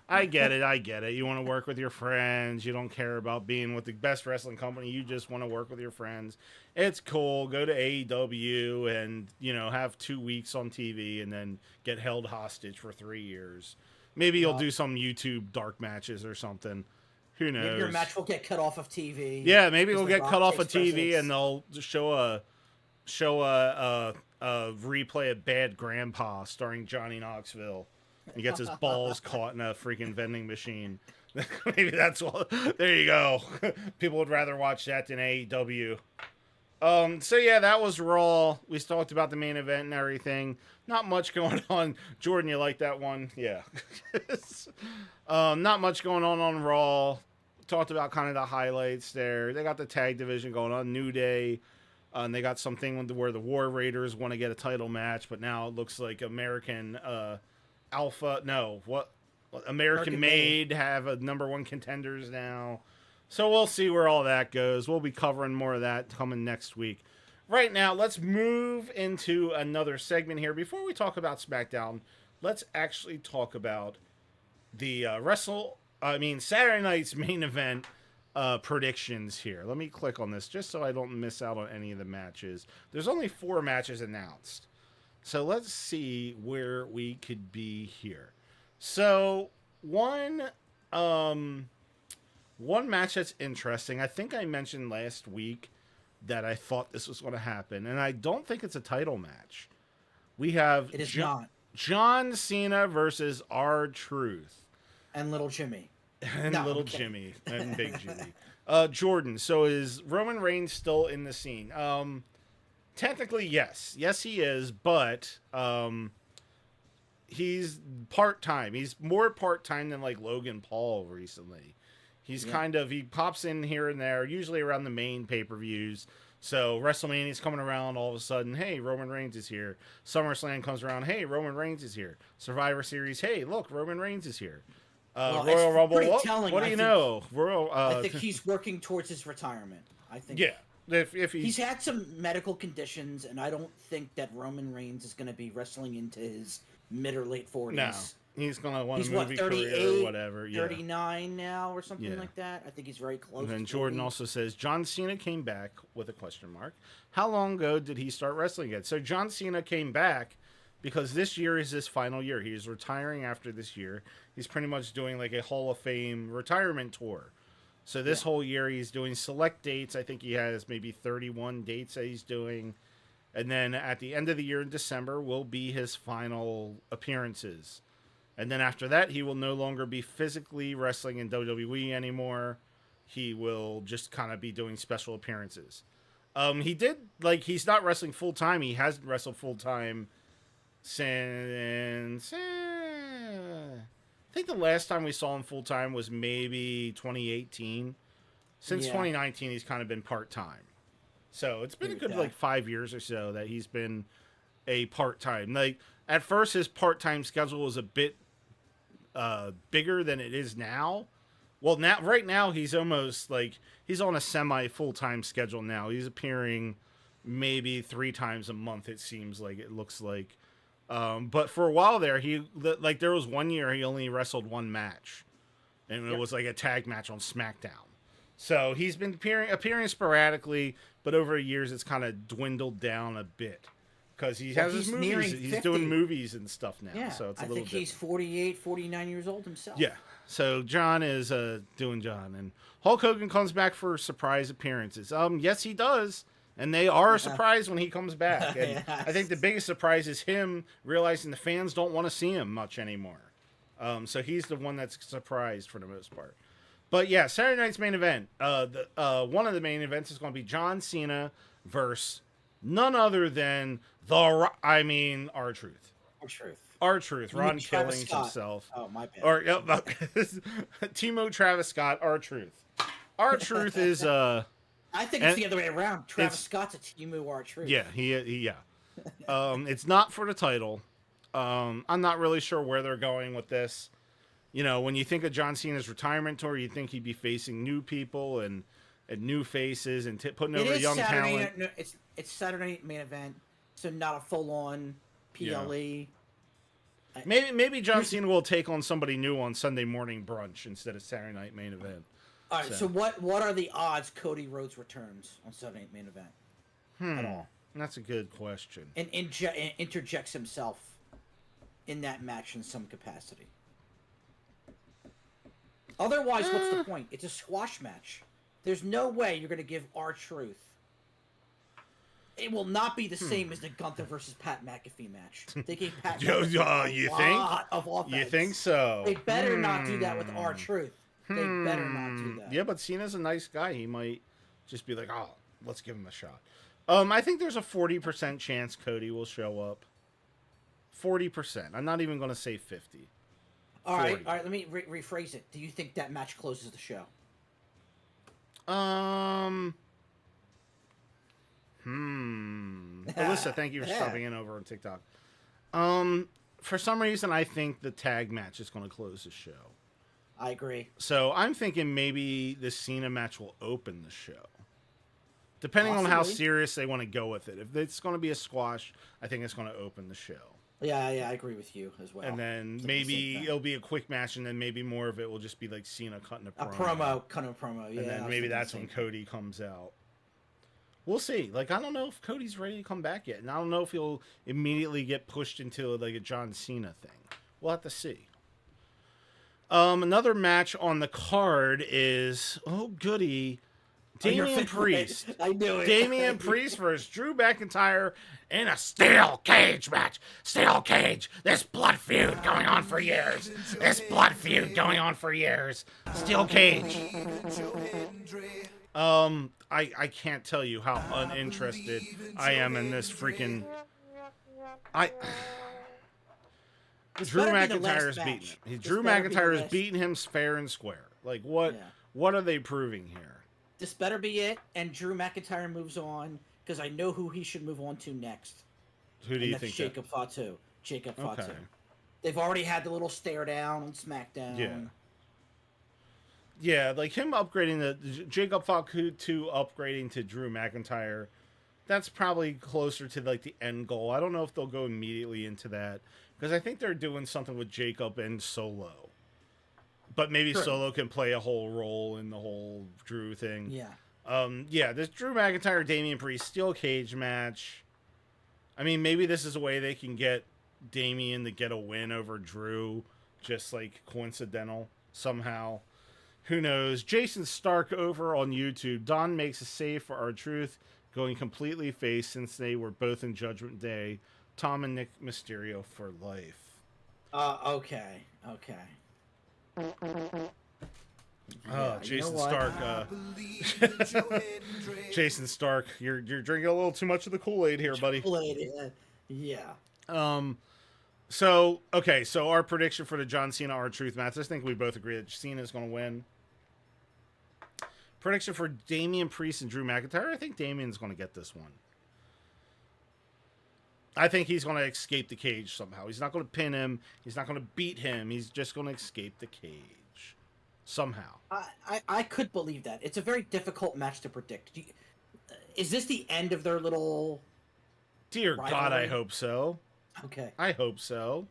I get it. You want to work with your friends. You don't care about being with the best wrestling company. You just want to work with your friends. It's cool. Go to AEW and, have 2 weeks on TV and then get held hostage for 3 years. Maybe you'll do some YouTube dark matches or something. Who knows? Maybe your match will get cut off of TV. Yeah, maybe it'll get cut off of TV and they'll show a replay of Bad Grandpa starring Johnny Knoxville. He gets his balls caught in a freaking vending machine. Maybe that's what. There you go. People would rather watch that than AEW. So yeah, that was Raw. We talked about the main event and everything. Not much going on. Jordan, you like that one? Yeah. Not much going on Raw. Talked about kind of the highlights there. They got the tag division going on, New Day. And they got something where the War Raiders want to get a title match, but now it looks like American Alpha. No, what? American Made have a #1 contenders now. So we'll see where all that goes. We'll be covering more of that coming next week. Right now, let's move into another segment here. Before we talk about SmackDown, let's actually talk about the Saturday night's main event predictions here. Let me click on this just so I don't miss out on any of the matches. There's only 4 matches announced. So let's see where we could be here. So one match that's interesting. I think I mentioned last week that I thought this was going to happen, and I don't think it's a title match. We have not John Cena versus R-Truth and Little Jimmy. And Little Jimmy and Big Jimmy. Jordan, so is Roman Reigns still in the scene? Technically, yes. Yes, he is, but he's part-time. He's more part-time than, like, Logan Paul recently. He's he pops in here and there, usually around the main pay-per-views. So WrestleMania's coming around, all of a sudden, hey, Roman Reigns is here. SummerSlam comes around, hey, Roman Reigns is here. Survivor Series, hey, look, Roman Reigns is here. Royal Rumble, what do you know? I think he's working towards his retirement. I think. Yeah. If he's had some medical conditions, and I don't think that Roman Reigns is going to be wrestling into his mid or late 40s. No. He's going to want a movie career or whatever. Yeah. 39 now or something like that. I think he's very close. And then Jordan also says, John Cena came back with a question mark. How long ago did he start wrestling again? So John Cena came back because this year is his final year. He's retiring after this year. He's pretty much doing like a Hall of Fame retirement tour. So this whole year he's doing select dates. I think he has maybe 31 dates that he's doing. And then at the end of the year in December will be his final appearances. And then after that, he will no longer be physically wrestling in WWE anymore. He will just kind of be doing special appearances. He's not wrestling full-time. He hasn't wrestled full-time since... I think the last time we saw him full-time was maybe 2018. Since 2019, he's kind of been part-time. So it's been a good 5 years or so that he's been a part-time. Like, at first, his part-time schedule was a bit bigger than it is now. Well, right now he's almost he's on a semi full-time schedule now. He's appearing maybe 3 times a month. It seems like it looks like, but for a while there, there was one year he only wrestled 1 match, and it was like a tag match on SmackDown. So he's been appearing sporadically, but over the years it's kind of dwindled down a bit. Because he has his movies. He's doing movies and stuff now. Yeah, so it's a little different. He's 48, 49 years old himself. Yeah. So John is doing John. And Hulk Hogan comes back for surprise appearances. Yes, he does. And they are surprised when he comes back. And I think the biggest surprise is him realizing the fans don't want to see him much anymore. So he's the one that's surprised for the most part. But yeah, Saturday night's main event. One of the main events is going to be John Cena versus none other than R-Truth. R-Truth. Ron Killings himself. Oh, my bad. Timo Travis Scott, R-Truth. R-Truth is... I think it's the other way around. Travis Scott's a Timo R-Truth. Yeah, yeah. It's not for the title. I'm not really sure where they're going with this. You know, when you think of John Cena's retirement tour, you think he'd be facing new people and new faces and putting over young talent. It's Saturday night main event, so not a full-on PLE. Yeah. Maybe John Cena will take on somebody new on Sunday morning brunch instead of Saturday night main event. All right, so what are the odds Cody Rhodes returns on Saturday night main event? At all? That's a good question. And interjects himself in that match in some capacity. Otherwise, what's the point? It's a squash match. There's no way you're going to give R-Truth. It will not be the same as the Gunther versus Pat McAfee match. They gave Pat McAfee you think? Of offense. You think so? They better not do that with R-Truth. They better not do that. Yeah, but Cena's a nice guy. He might just be like, oh, let's give him a shot. I think there's a 40% chance Cody will show up. 40%. I'm not even going to say 50. All right. Let me rephrase it. Do you think that match closes the show? Alyssa, thank you for stopping in over on TikTok. For some reason, I think the tag match is going to close the show. I agree. So I'm thinking maybe the Cena match will open the show. Depending on how serious they want to go with it. If it's going to be a squash, I think it's going to open the show. Yeah, I agree with you as well. And then maybe it'll be a quick match, and then maybe more of it will just be like Cena cutting a promo. Yeah. And then maybe that's when Cody comes out. We'll see. Like, I don't know if Cody's ready to come back yet, and I don't know if he'll immediately get pushed into like a John Cena thing. We'll have to see. Another match on the card is goody. Damian Priest. I knew it. Damian Priest versus Drew McIntyre in a steel cage match. Steel cage. This blood feud going on for years. Steel cage. I can't tell you how uninterested I am in this freaking. Drew McIntyre's beating him. Drew McIntyre's beating him fair and square. Like what? Yeah. What are they proving here? This better be it, and Drew McIntyre moves on, because I know who he should move on to next. Who do you think? Jacob Fatu. Fatu. They've already had the little stare down on SmackDown. Yeah. Yeah, like him upgrading Jacob Fatu upgrading to Drew McIntyre. That's probably closer to like the end goal. I don't know if they'll go immediately into that, because I think they're doing something with Jacob and Solo. But maybe Solo can play a whole role in the whole Drew thing. Yeah. This Drew McIntyre, Damian Priest steel cage match. I mean, maybe this is a way they can get Damian to get a win over Drew, just like coincidental somehow. Who knows? Jason Stark over on YouTube. Don makes a save for R-Truth, going completely face since they were both in Judgment Day. Tom and Nick Mysterio for life. Okay. Oh, Jason Stark. Jason Stark, you're drinking a little too much of the Kool-Aid here, buddy. Kool-Aid, yeah. So our prediction for the John Cena R-Truth match, I think we both agree that Cena's going to win. Prediction for Damian Priest and Drew McIntyre, I think Damian's going to get this one. I think he's going to escape the cage somehow. He's not going to pin him. He's not going to beat him. He's just going to escape the cage somehow. I could believe that. It's a very difficult match to predict. Is this the end of their little... Dear rivalry? God, I hope so. Okay. I hope so.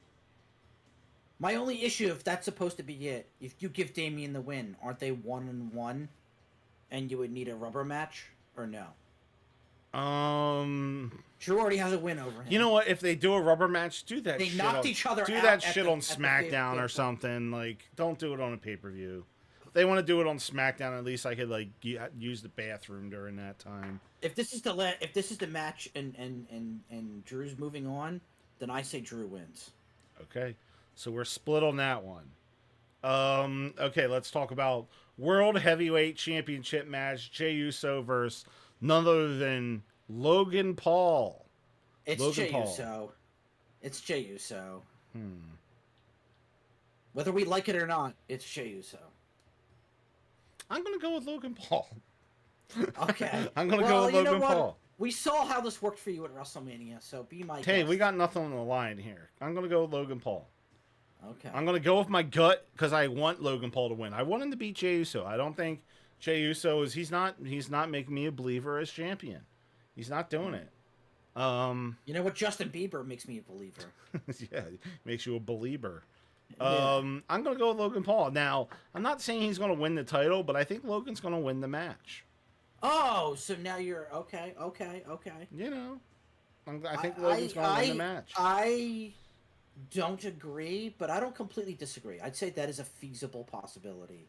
My only issue, if that's supposed to be it, if you give Damian the win, aren't they 1-1? And you would need a rubber match? Or no? Drew already has a win over him. You know what? If they do a rubber match, do that. They knocked each other out. Do that shit on SmackDown or something. Like, don't do it on a pay-per-view. If they want to do it on SmackDown, at least I could like use the bathroom during that time. If this is the match and Drew's moving on, then I say Drew wins. Okay, so we're split on that one. Okay, let's talk about World Heavyweight Championship match. Jey Uso versus none other than Logan Paul. It's Jey Uso. It's Jey Uso. Whether we like it or not, it's Jey Uso. I'm going to go with Logan Paul. Okay. I'm going to go with Logan Paul. We saw how this worked for you at WrestleMania, so be my guest. Hey, we got nothing on the line here. I'm going to go with Logan Paul. Okay. I'm going to go with my gut because I want Logan Paul to win. I want him to beat Jey Uso. I don't think Jey Uso is... He's not making me a believer as champion. He's not doing it. You know what? Justin Bieber makes me a believer. Yeah, makes you a believer. I'm going to go with Logan Paul. Now, I'm not saying he's going to win the title, but I think Logan's going to win the match. Oh, so now you're... Okay. You know, I think Logan's going to win the match. I don't agree, but I don't completely disagree. I'd say that is a feasible possibility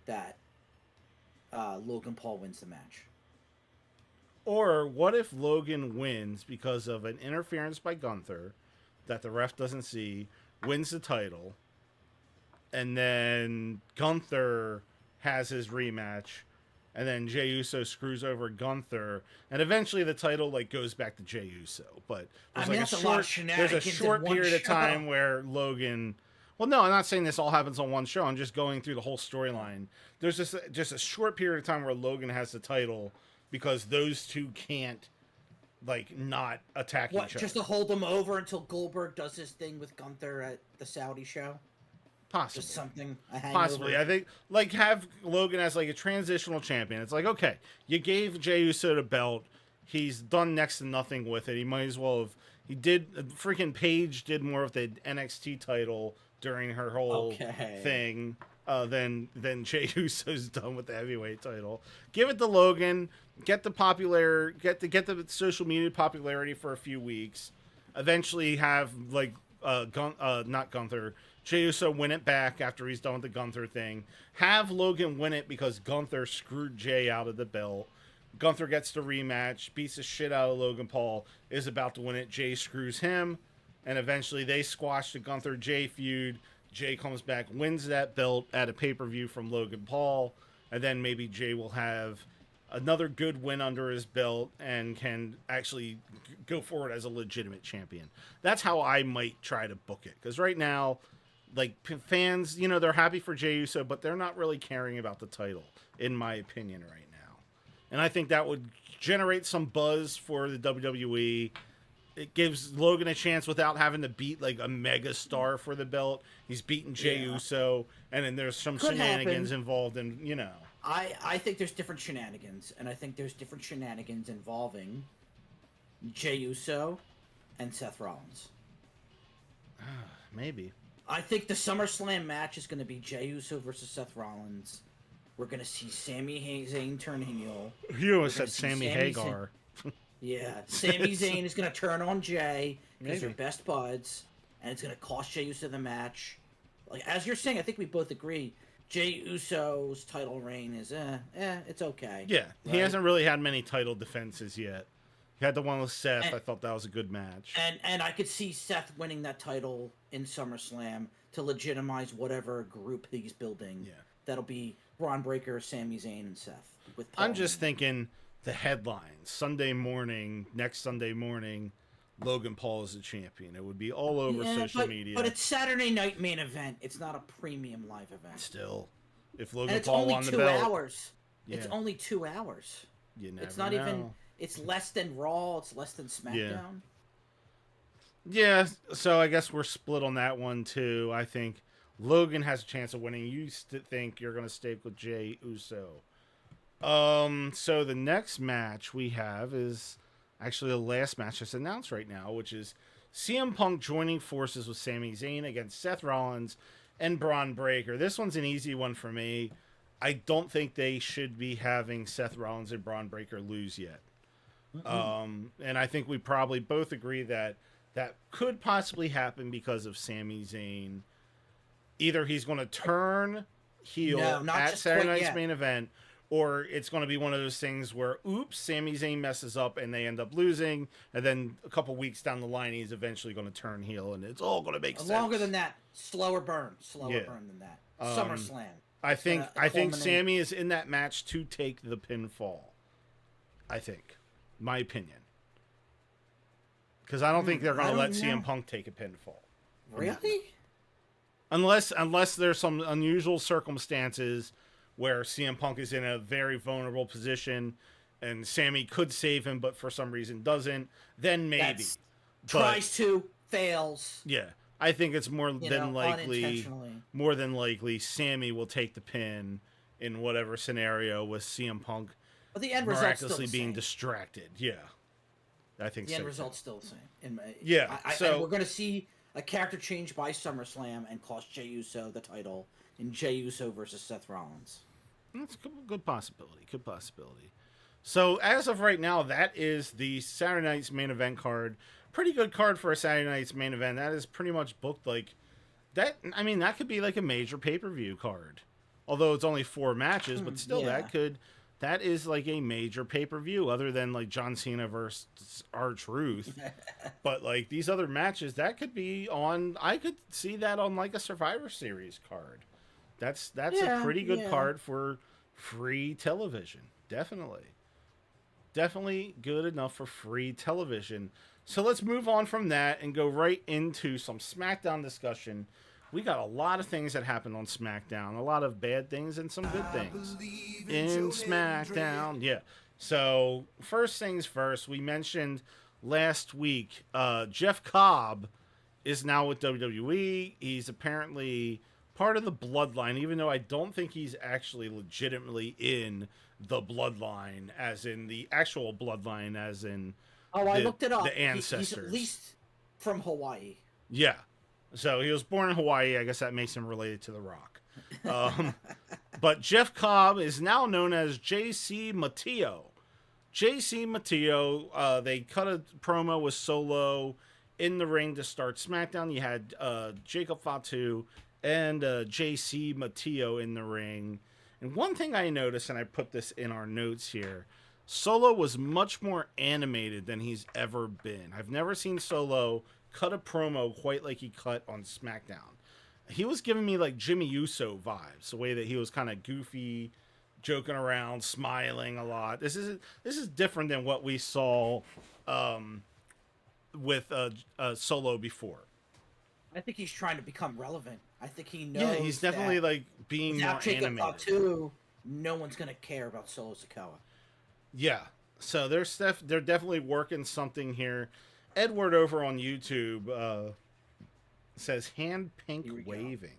that Logan Paul wins the match. Or what if Logan wins because of an interference by Gunther that the ref doesn't see, wins the title, and then Gunther has his rematch, and then Jey Uso screws over Gunther, and eventually the title like goes back to Jey Uso. But there's that's a lot of there's a shenanigans short in one period of show. time where Logan. Well, no, I'm not saying this all happens on one show. I'm just going through the whole storyline. There's just a short period of time where Logan has the title because those two can't like not attack each other. Just to hold them over until Goldberg does his thing with Gunther at the Saudi show? Possibly. Just something. A hangover. Possibly. I think, like, have Logan as, like, a transitional champion. It's like, okay, you gave Jey Uso the belt. He's done next to nothing with it. He might as well have... He did... Freaking Paige did more of the NXT title during her whole thing than Jey Uso's done with the heavyweight title. Give it to Logan. Get the the social media popularity for a few weeks. Eventually have, like, not Gunther... Jey Uso win it back after he's done with the Gunther thing. Have Logan win it because Gunther screwed Jey out of the belt. Gunther gets the rematch, beats the shit out of Logan Paul, is about to win it. Jey screws him, and eventually they squash the Gunther-Jey feud. Jey comes back, wins that belt at a pay-per-view from Logan Paul, and then maybe Jey will have another good win under his belt and can actually go forward as a legitimate champion. That's how I might try to book it, because right now... Like, fans, you know, they're happy for Jey Uso, but they're not really caring about the title, in my opinion, right now. And I think that would generate some buzz for the WWE. It gives Logan a chance without having to beat, like, a mega star for the belt. He's beating Jey Uso, and then there's some shenanigans involved in, you know. I think there's different shenanigans, and I think there's different shenanigans involving Jey Uso and Seth Rollins. Maybe. I think the SummerSlam match is going to be Jey Uso versus Seth Rollins. We're going to see Sami Zayn turn heel. You always said Sammy Hagar. Yeah, Sami Zayn is going to turn on Jey because they're best buds, and it's going to cost Jey Uso the match. Like, as you're saying, I think we both agree, Jey Uso's title reign is, it's okay. Yeah, right? He hasn't really had many title defenses yet. He had the one with Seth. I thought that was a good match. And I could see Seth winning that title in SummerSlam to legitimize whatever group he's building. Yeah. That'll be Braun Breaker, Sami Zayn, and Seth. With Paul I'm just thinking the headlines. Next Sunday morning, Logan Paul is the champion. It would be all over social media. But it's Saturday night main event. It's not a premium live event. Still, if Logan Paul won the belt... It's only 2 hours. Yeah. It's only 2 hours. You never It's not know. even... It's less than Raw. It's less than SmackDown. Yeah, so I guess we're split on that one, too. I think Logan has a chance of winning. You think you're going to stick with Jey Uso. So the next match we have is actually the last match that's announced right now, which is CM Punk joining forces with Sami Zayn against Seth Rollins and Braun Breaker. This one's an easy one for me. I don't think they should be having Seth Rollins and Braun Breaker lose yet. And I think we probably both agree that that could possibly happen because of Sami Zayn. Either he's going to turn heel at Saturday Night's main event, or it's going to be one of those things where, oops, Sami Zayn messes up and they end up losing, and then a couple weeks down the line, he's eventually going to turn heel, and it's all going to make sense. Longer than that, slower burn than that. SummerSlam. I think Sami is in that match to take the pinfall. I think. My opinion. Because I don't think they're going to let CM Punk take a pinfall. Really? Unless there's some unusual circumstances where CM Punk is in a very vulnerable position and Sami could save him, but for some reason doesn't, then maybe. Tries to, fails. Yeah. I think it's more than likely Sami will take the pin in whatever scenario with CM Punk but the end result's miraculously still the being same. Distracted. Yeah. I think the so. end result's still the same. So we're going to see a character change by SummerSlam and cost Jey Uso the title in Jey Uso versus Seth Rollins. That's a good possibility. Good possibility. So as of right now, that is the Saturday Night's main event card. Pretty good card for a Saturday Night's main event. That is pretty much booked like that. I mean, that could be like a major pay-per-view card. Although it's only 4 matches, but still, that could that is like a major pay-per-view other than like John Cena versus R-Truth. But like these other matches, that could be on, I could see that on like a Survivor Series card. That's a pretty good card for free television. Definitely good enough for free television. So let's move on from that and go right into some SmackDown discussion. We got a lot of things that happened on SmackDown, a lot of bad things and some good things in SmackDown. Yeah. So first things first, we mentioned last week, Jeff Cobb is now with WWE. He's apparently part of the Bloodline, even though I don't think he's actually legitimately in the Bloodline, as in the actual Bloodline, as in I looked it up. The ancestors. He's at least from Hawaii. Yeah. So he was born in Hawaii. I guess that makes him related to The Rock. But Jeff Cobb is now known as JC Mateo. JC Mateo, they cut a promo with Solo in the ring to start SmackDown. You had Jacob Fatu and JC Mateo in the ring. And one thing I noticed, and I put this in our notes here, Solo was much more animated than he's ever been. I've never seen Solo cut a promo quite like he cut on SmackDown. He was giving me like Jimmy Uso vibes, the way that he was kind of goofy, joking around, smiling a lot. This is different than what we saw with Solo before. I think he's trying to become relevant. I think he knows. Yeah, he's definitely like being more animated. Fatu, no one's gonna care about Solo Sikoa. Yeah, so they're definitely working something here. Edward over on YouTube says hand pink waving.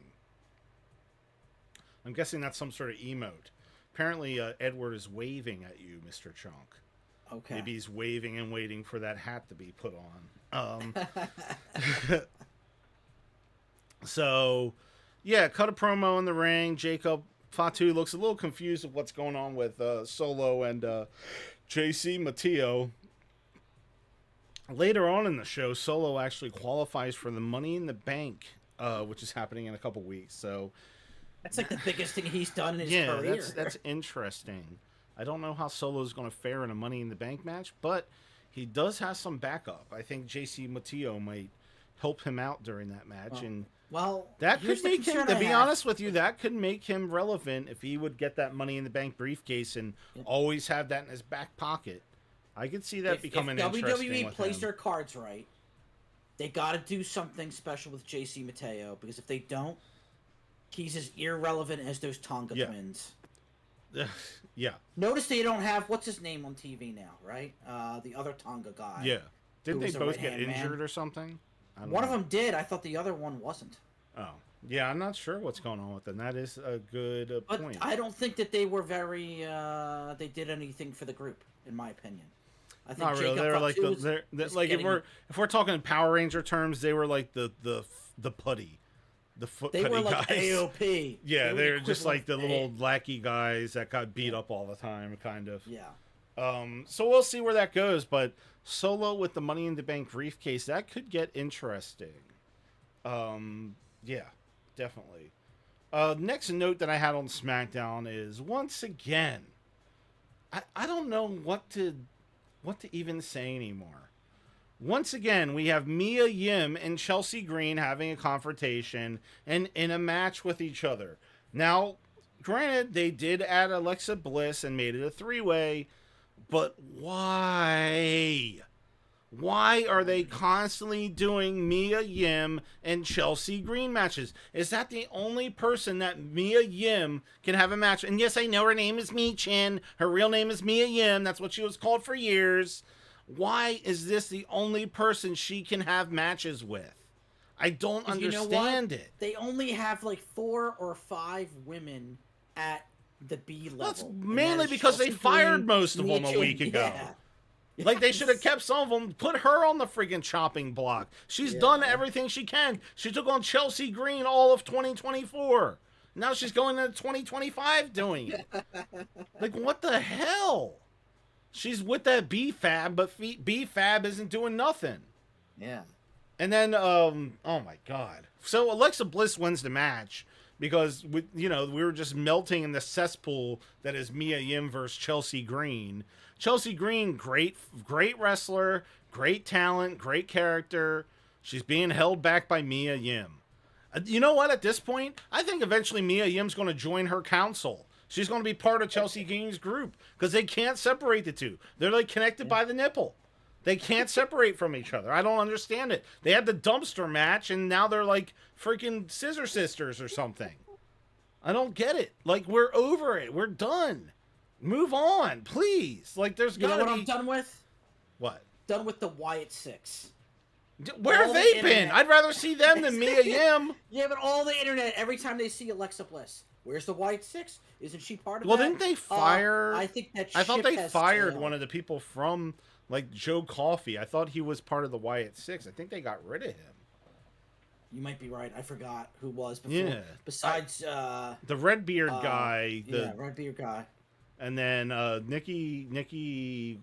I'm guessing that's some sort of emote. Apparently, Edward is waving at you, Mr. Chunk. Okay. Maybe he's waving and waiting for that hat to be put on. So, yeah, cut a promo in the ring. Jacob Fatu looks a little confused of what's going on with Solo and JC Mateo. Later on in the show, Solo actually qualifies for the Money in the Bank, which is happening in a couple weeks. So that's like the biggest thing he's done in his career. Yeah, that's interesting. I don't know how Solo's going to fare in a Money in the Bank match, but he does have some backup. I think JC Mateo might help him out during that match, and that could make him, to be honest with you, that could make him relevant if he would get that Money in the Bank briefcase and always have that in his back pocket. I could see that becoming interesting. If WWE plays their cards right, they got to do something special with JC Mateo, because if they don't, he's as irrelevant as those Tonga twins. Yeah. Notice they don't have, what's his name on TV now, right? The other Tonga guy. Yeah. Didn't they both get injured or something? One of them did. I thought the other one wasn't. Oh. Yeah, I'm not sure what's going on with them. That is a good point. I don't think that they were very, they did anything for the group, in my opinion. I think not really. They're like like if we're talking Power Ranger terms, they were like the putty, the foot putty guys. They were like AOP. Yeah, they're just like the little lackey guys that got beat up all the time, kind of. Yeah. So we'll see where that goes, but Solo with the Money in the Bank briefcase, that could get interesting. Yeah, definitely. Next note that I had on SmackDown is, once again, I don't know what to even say anymore. Once again, we have Mia Yim and Chelsea Green having a confrontation and in a match with each other. Now, granted, they did add Alexa Bliss and made it a three-way, but why? Why are they constantly doing Mia Yim and Chelsea Green matches? Is that the only person that Mia Yim can have a match? And yes, I know her name is Mi Chin. Her real name is Mia Yim. That's what she was called for years. Why is this the only person she can have matches with? I don't understand it. They only have like 4 or 5 women at the B level. That's mainly because they fired most of them a week ago. Yeah. Like, they should have kept some of them, put her on the friggin' chopping block. She's done everything she can. She took on Chelsea Green all of 2024. Now she's going into 2025 doing it. Like, what the hell? She's with that B-Fab, but B-Fab isn't doing nothing. Yeah. And then, oh my God. So Alexa Bliss wins the match, because we were just melting in the cesspool that is Mia Yim versus Chelsea Green. Chelsea Green, great wrestler, great talent, great character. She's being held back by Mia Yim. You know what? At this point, I think eventually Mia Yim's going to join her council. She's going to be part of Chelsea Green's group because they can't separate the two. They're like connected by the nipple. They can't separate from each other. I don't understand it. They had the dumpster match, and now they're like freaking scissor sisters or something. I don't get it. Like, we're over it. We're done. Move on, please. Like, there's got to be... You know what I'm done with? What? Done with the Wyatt Six. Where have they been? I'd rather see them than Mia Yim. Yeah, but all the internet, every time they see Alexa Bliss, where's the Wyatt Six? Isn't she part of well, that? Didn't they fire... I think that I thought they fired tail. one of the people from, like, Joe Coffey. I thought he was part of the Wyatt Six. I think they got rid of him. You might be right. I forgot who was before. Yeah. Besides... the Redbeard guy. Yeah, Redbeard guy. And then Nikki...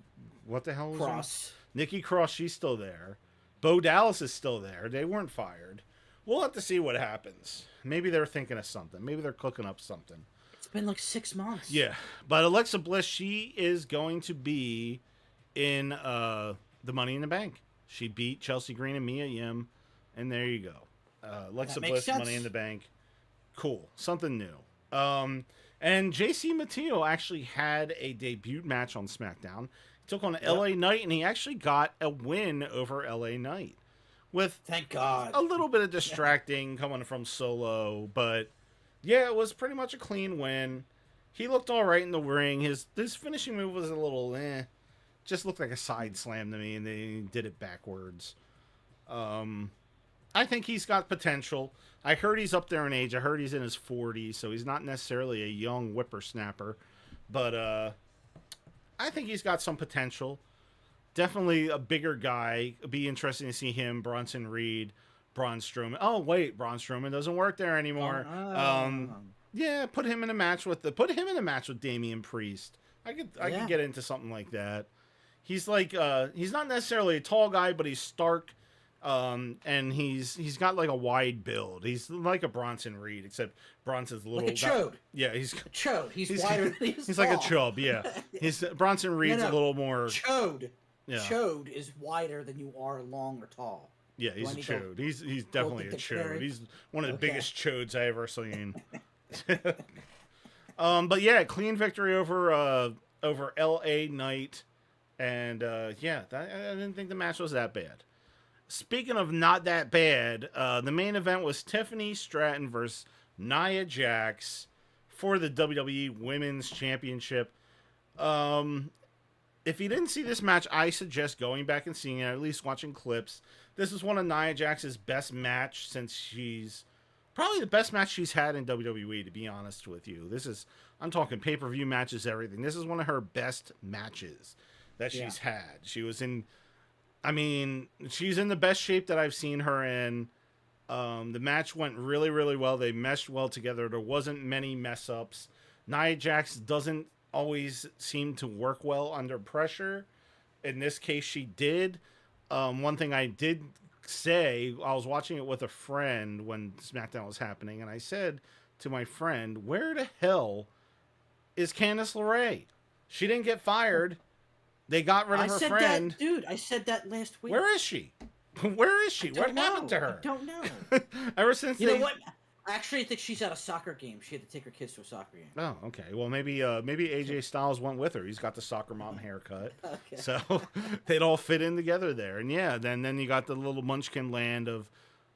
What the hell was Cross. Nikki Cross, she's still there. Bo Dallas is still there. They weren't fired. We'll have to see what happens. Maybe they're thinking of something. Maybe they're cooking up something. It's been like 6 months. Yeah. But Alexa Bliss, she is going to be in the Money in the Bank. She beat Chelsea Green and Mia Yim. And there you go. Alexa Bliss, sense. Money in the Bank. Cool. Something new. And JC Mateo actually had a debut match on SmackDown. Took on LA Knight, and he actually got a win over LA Knight. With thank God. A little bit of distracting coming from Solo, but yeah, it was pretty much a clean win. He looked all right in the ring. His finishing move was a little just looked like a side slam to me, and they did it backwards. I think he's got potential. I heard he's up there in age. I heard he's in his 40s, so he's not necessarily a young whippersnapper, but I think he's got some potential. Definitely a bigger guy. It'd be interesting to see him, Bronson Reed, Braun Strowman. Oh wait, Braun Strowman doesn't work there anymore. Yeah, put him in a match with Damian Priest. I could get into something like that. He's like he's not necessarily a tall guy, but he's stark. And he's got like a wide build. He's like a Bronson Reed, except Bronson's a little... Like a chode. Yeah, he's... A chode. He's wider than he's like a chub, yeah. Bronson Reed's a little more... Chode. Yeah. Chode is wider than you are long or tall. Yeah, he's a chode. He's definitely a chode. He's one of the biggest chodes I ever seen. But yeah, clean victory over LA Knight. And yeah, I didn't think the match was that bad. Speaking of not that bad, the main event was Tiffany Stratton versus Nia Jax for the WWE Women's Championship. If you didn't see this match, I suggest going back and seeing it, at least watching clips. This is one of Nia Jax's best match since probably the best match she's had in WWE, to be honest with you. I'm talking pay-per-view matches, everything. This is one of her best matches that she's had. She's in the best shape that I've seen her in. The match went really, really well. They meshed well together. There wasn't many mess-ups. Nia Jax doesn't always seem to work well under pressure. In this case, she did. One thing I did say, I was watching it with a friend when SmackDown was happening, and I said to my friend, where the hell is Candice LeRae? She didn't get fired. They got rid of her friend. I said that last week. Where is she? What happened to her? I don't know. Ever since you know what? Actually, I think she's at a soccer game. She had to take her kids to a soccer game. Oh, okay. Well, maybe AJ Styles went with her. He's got the soccer mom haircut. Okay. So they'd all fit in together there. And yeah, then you got the little munchkin land of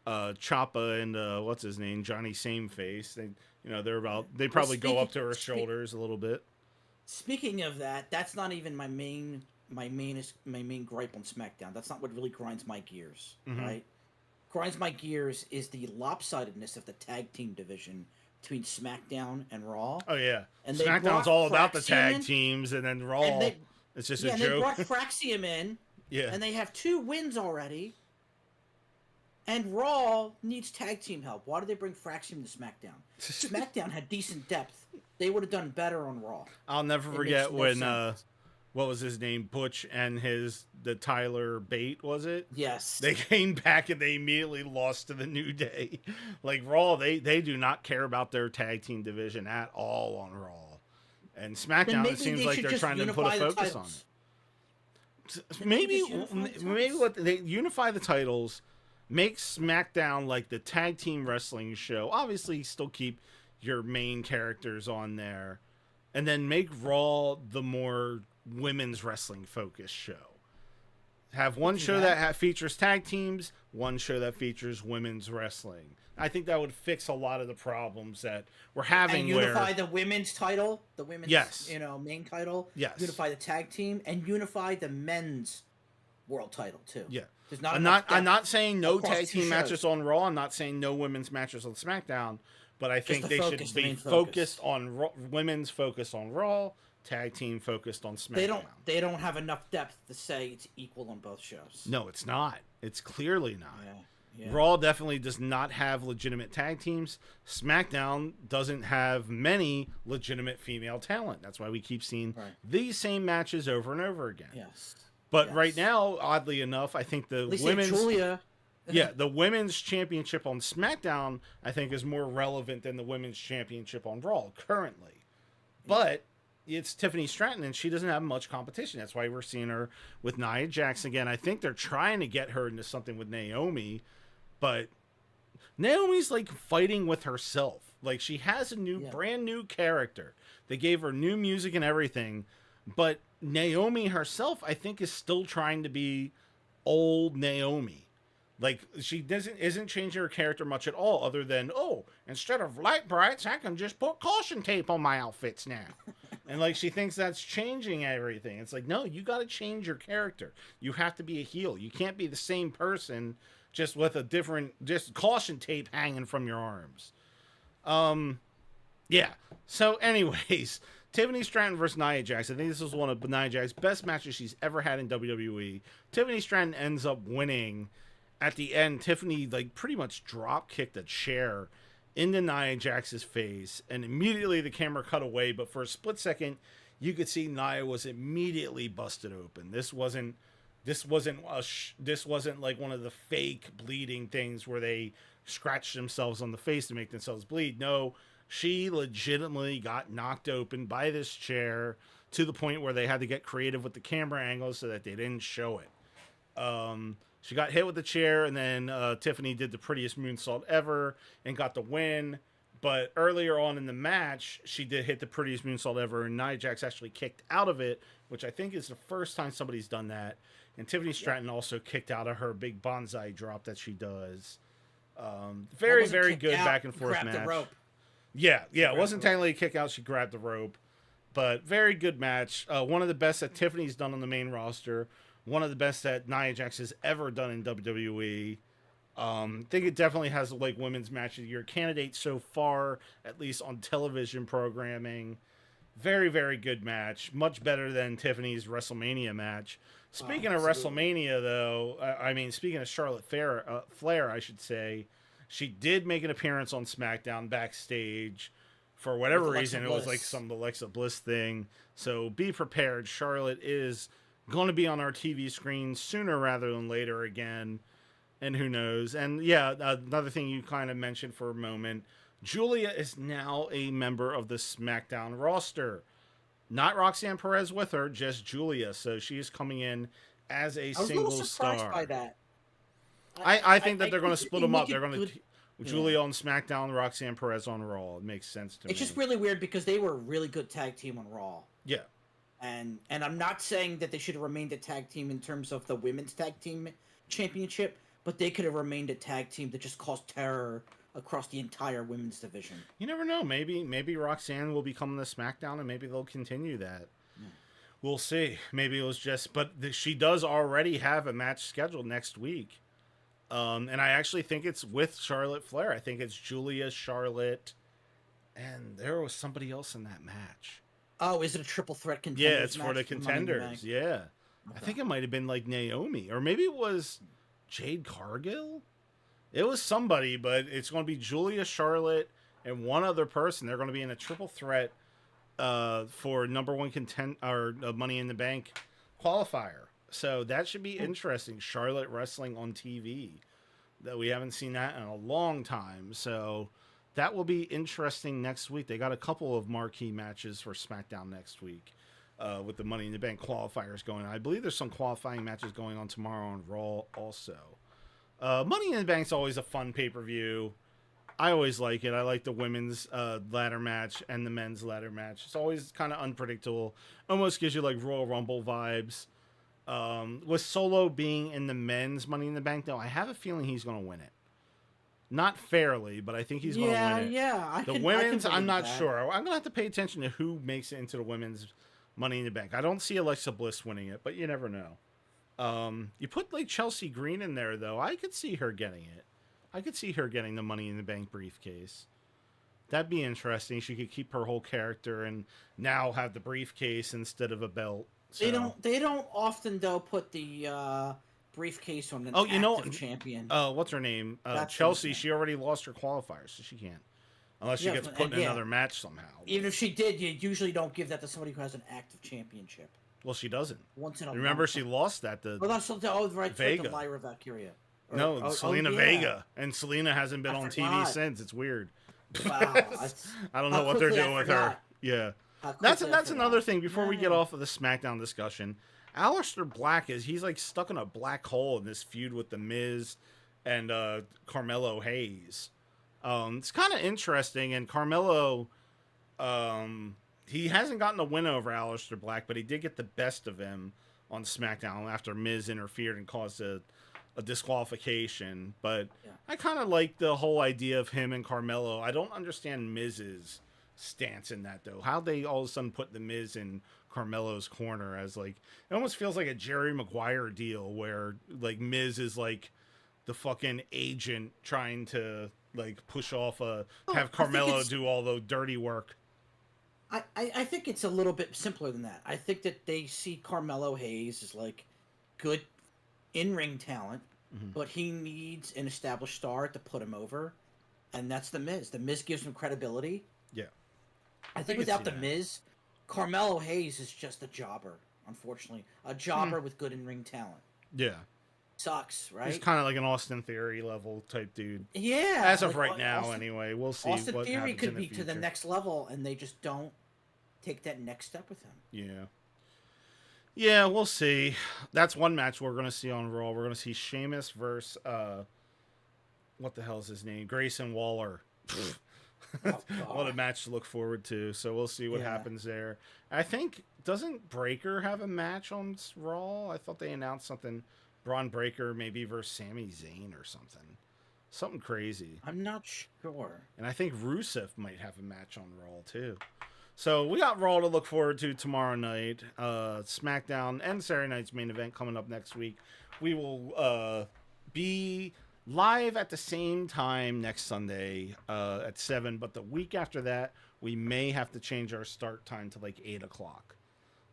Ciampa and what's his name, Johnny Sameface. They probably go up to her shoulders a little bit. Speaking of that, that's not even my main gripe on SmackDown. That's not what really grinds my gears, right? Grinds my gears is the lopsidedness of the tag team division between SmackDown and Raw. Oh yeah, and SmackDown's all about the tag teams, and then Raw, it's just a joke. And they brought Fraxium in, yeah, and they have 2 wins already. And Raw needs tag team help. Why did they bring Fraxium to SmackDown? SmackDown had decent depth. They would have done better on Raw. I'll never forget when what was his name, Butch and the Tyler Bate, was it? Yes. They came back and they immediately lost to the New Day. Like Raw, they do not care about their tag team division at all on Raw. And SmackDown, it seems like they're trying to put a focus on it. Maybe what they unify the titles, make SmackDown like the tag team wrestling show. Obviously, still keep your main characters on there, and then make Raw the more women's wrestling focused show. Have one show that features tag teams, one show that features women's wrestling. I think that would fix a lot of the problems that we're having. And unify the women's title, the women's main title. Yes. Unify the tag team and unify the men's world title too. Yeah. I'm not saying no tag team matches on Raw. I'm not saying no women's matches on SmackDown. But I think they should be focused on women's focus on Raw, tag team focused on SmackDown. They don't have enough depth to say it's equal on both shows. No, it's not. It's clearly not. Yeah. Raw definitely does not have legitimate tag teams. SmackDown doesn't have many legitimate female talent. That's why we keep seeing these same matches over and over again. Yes. But right now, oddly enough, I think the women's Julia. the women's championship on SmackDown, I think, is more relevant than the women's championship on Raw currently. But it's Tiffany Stratton, and she doesn't have much competition. That's why we're seeing her with Nia Jax again. I think they're trying to get her into something with Naomi, but Naomi's like fighting with herself. Like, she has a brand new character. They gave her new music and everything, but Naomi herself, I think, is still trying to be old Naomi. Like, she isn't changing her character much at all, other than, instead of light brights, I can just put caution tape on my outfits now. And, like, she thinks that's changing everything. It's like, no, you got to change your character. You have to be a heel. You can't be the same person just with just caution tape hanging from your arms. Yeah. So, anyways, Tiffany Stratton versus Nia Jax. I think this is one of Nia Jax's best matches she's ever had in WWE. Tiffany Stratton ends up winning. At the end, Tiffany pretty much drop kicked a chair into Nia Jax's face, and immediately the camera cut away. But for a split second, you could see Nia was immediately busted open. This wasn't like one of the fake bleeding things where they scratched themselves on the face to make themselves bleed. No, she legitimately got knocked open by this chair to the point where they had to get creative with the camera angles so that they didn't show it. She got hit with the chair, and then Tiffany did the prettiest moonsault ever and got the win. But earlier on in the match, she did hit the prettiest moonsault ever, and Nia Jax actually kicked out of it, which I think is the first time somebody's done that. And Tiffany Stratton also kicked out of her big bonsai drop that she does. Very, very good back and forth match. The rope. Yeah, it wasn't technically a kick out. She grabbed the rope. But very good match. One of the best that Tiffany's done on the main roster. One of the best that Nia Jax has ever done in WWE. I think it definitely has women's match of the year candidate so far, at least on television programming. Very, very good match. Much better than Tiffany's WrestleMania match. Speaking of WrestleMania, though, speaking of Charlotte Flair, I should say, she did make an appearance on SmackDown backstage. For whatever reason, it was like some Alexa Bliss thing. So be prepared. Charlotte is going to be on our TV screen sooner rather than later again, and who knows. And yeah, another thing you kind of mentioned for a moment, Julia is now a member of the SmackDown roster. Not Roxanne Perez with her, just Julia. So she is coming in as a single star. I was a little surprised by that. I think that they're going to split them up. They're going to Julia on SmackDown, Roxanne Perez on Raw. It makes sense to me. It's just really weird because they were a really good tag team on Raw. Yeah. And I'm not saying that they should have remained a tag team in terms of the women's tag team championship, but they could have remained a tag team that just caused terror across the entire women's division. You never know. Maybe Roxanne will become the SmackDown, and maybe they'll continue that. Yeah. We'll see. Maybe it was just, but she does already have a match scheduled next week. And I actually think it's with Charlotte Flair. I think it's Julia, Charlotte, and there was somebody else in that match. Oh, is it a triple threat contenders? Yeah, it's for the contenders. Yeah. Okay. I think it might have been Naomi, or maybe it was Jade Cargill. It was somebody, but it's going to be Julia, Charlotte, and one other person. They're going to be in a triple threat for number one content or Money in the Bank qualifier. So that should be interesting. Charlotte wrestling on TV. That we haven't seen that in a long time. So that will be interesting next week. They got a couple of marquee matches for SmackDown next week with the Money in the Bank qualifiers going on. I believe there's some qualifying matches going on tomorrow on Raw also. Money in the Bank's always a fun pay-per-view. I always like it. I like the women's ladder match and the men's ladder match. It's always kind of unpredictable. Almost gives you like Royal Rumble vibes. With Solo being in the men's Money in the Bank, though, I have a feeling he's going to win it. Not fairly, but I think he's going to win it. Yeah, the women's, I'm not sure. I'm going to have to pay attention to who makes it into the women's Money in the Bank. I don't see Alexa Bliss winning it, but you never know. You put like Chelsea Green in there, though. I could see her getting it. I could see her getting the Money in the Bank briefcase. That'd be interesting. She could keep her whole character and now have the briefcase instead of a belt. So. They don't often though put the briefcase on an active champion. What's her name? Chelsea. She already lost her qualifiers, so she can't. Unless she gets put in another match somehow. Even if she did, you usually don't give that to somebody who has an active championship. Well, she doesn't. Once in a Remember, she lost that to Vega. To Lyra Valkyria. Selena Vega. And Selena hasn't been on TV since. It's weird. Wow. I don't know what they're doing with her. Yeah. That's another thing before we get off of the SmackDown discussion. Aleister Black he's like stuck in a black hole in this feud with The Miz and Carmelo Hayes. It's kind of interesting, and Carmelo he hasn't gotten a win over Aleister Black, but he did get the best of him on SmackDown after Miz interfered and caused a disqualification. But I kind of like the whole idea of him and Carmelo. I don't understand Miz's stance in that, though. How they all of a sudden put the Miz in Carmelo's corner as like, it almost feels like a Jerry Maguire deal where like Miz is like the fucking agent trying to like push off have Carmelo do all the dirty work. I think it's a little bit simpler than that. I think that they see Carmelo Hayes as like good in-ring talent, but he needs an established star to put him over, and that's The Miz. The Miz gives him credibility. Yeah. I think without The Miz, Carmelo Hayes is just a jobber, unfortunately. A jobber with good in-ring talent. Yeah. Sucks, right? He's kind of like an Austin Theory level type dude. Yeah. As of right now, anyway. We'll see what happens in the future. Austin Theory could be to the next level, and they just don't take that next step with him. Yeah. Yeah, we'll see. That's one match we're going to see on Raw. We're going to see Sheamus versus, what the hell is his name? Grayson Waller. What a match to look forward to. So we'll see what happens there. I think, doesn't Breaker have a match on Raw? I thought they announced something. Braun Breaker maybe versus Sami Zayn or something. Something crazy. I'm not sure. And I think Rusev might have a match on Raw too. So we got Raw to look forward to tomorrow night. SmackDown and Saturday night's main event coming up next week. We will be live at the same time next Sunday at 7. But the week after that, we may have to change our start time to like 8 o'clock.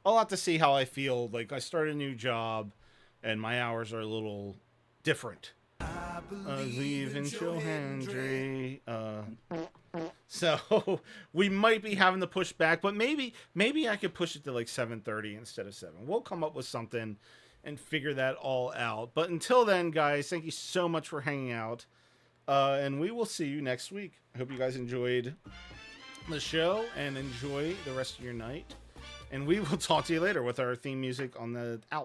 I'll have to see how I feel. Like I started a new job, and my hours are a little different. I believe in Joe Hendry. So we might be having to push back, but maybe I could push it to like 7:30 instead of 7. We'll come up with something and figure that all out. But until then, guys, thank you so much for hanging out. And we will see you next week. I hope you guys enjoyed the show and enjoy the rest of your night. And we will talk to you later with our theme music on the out.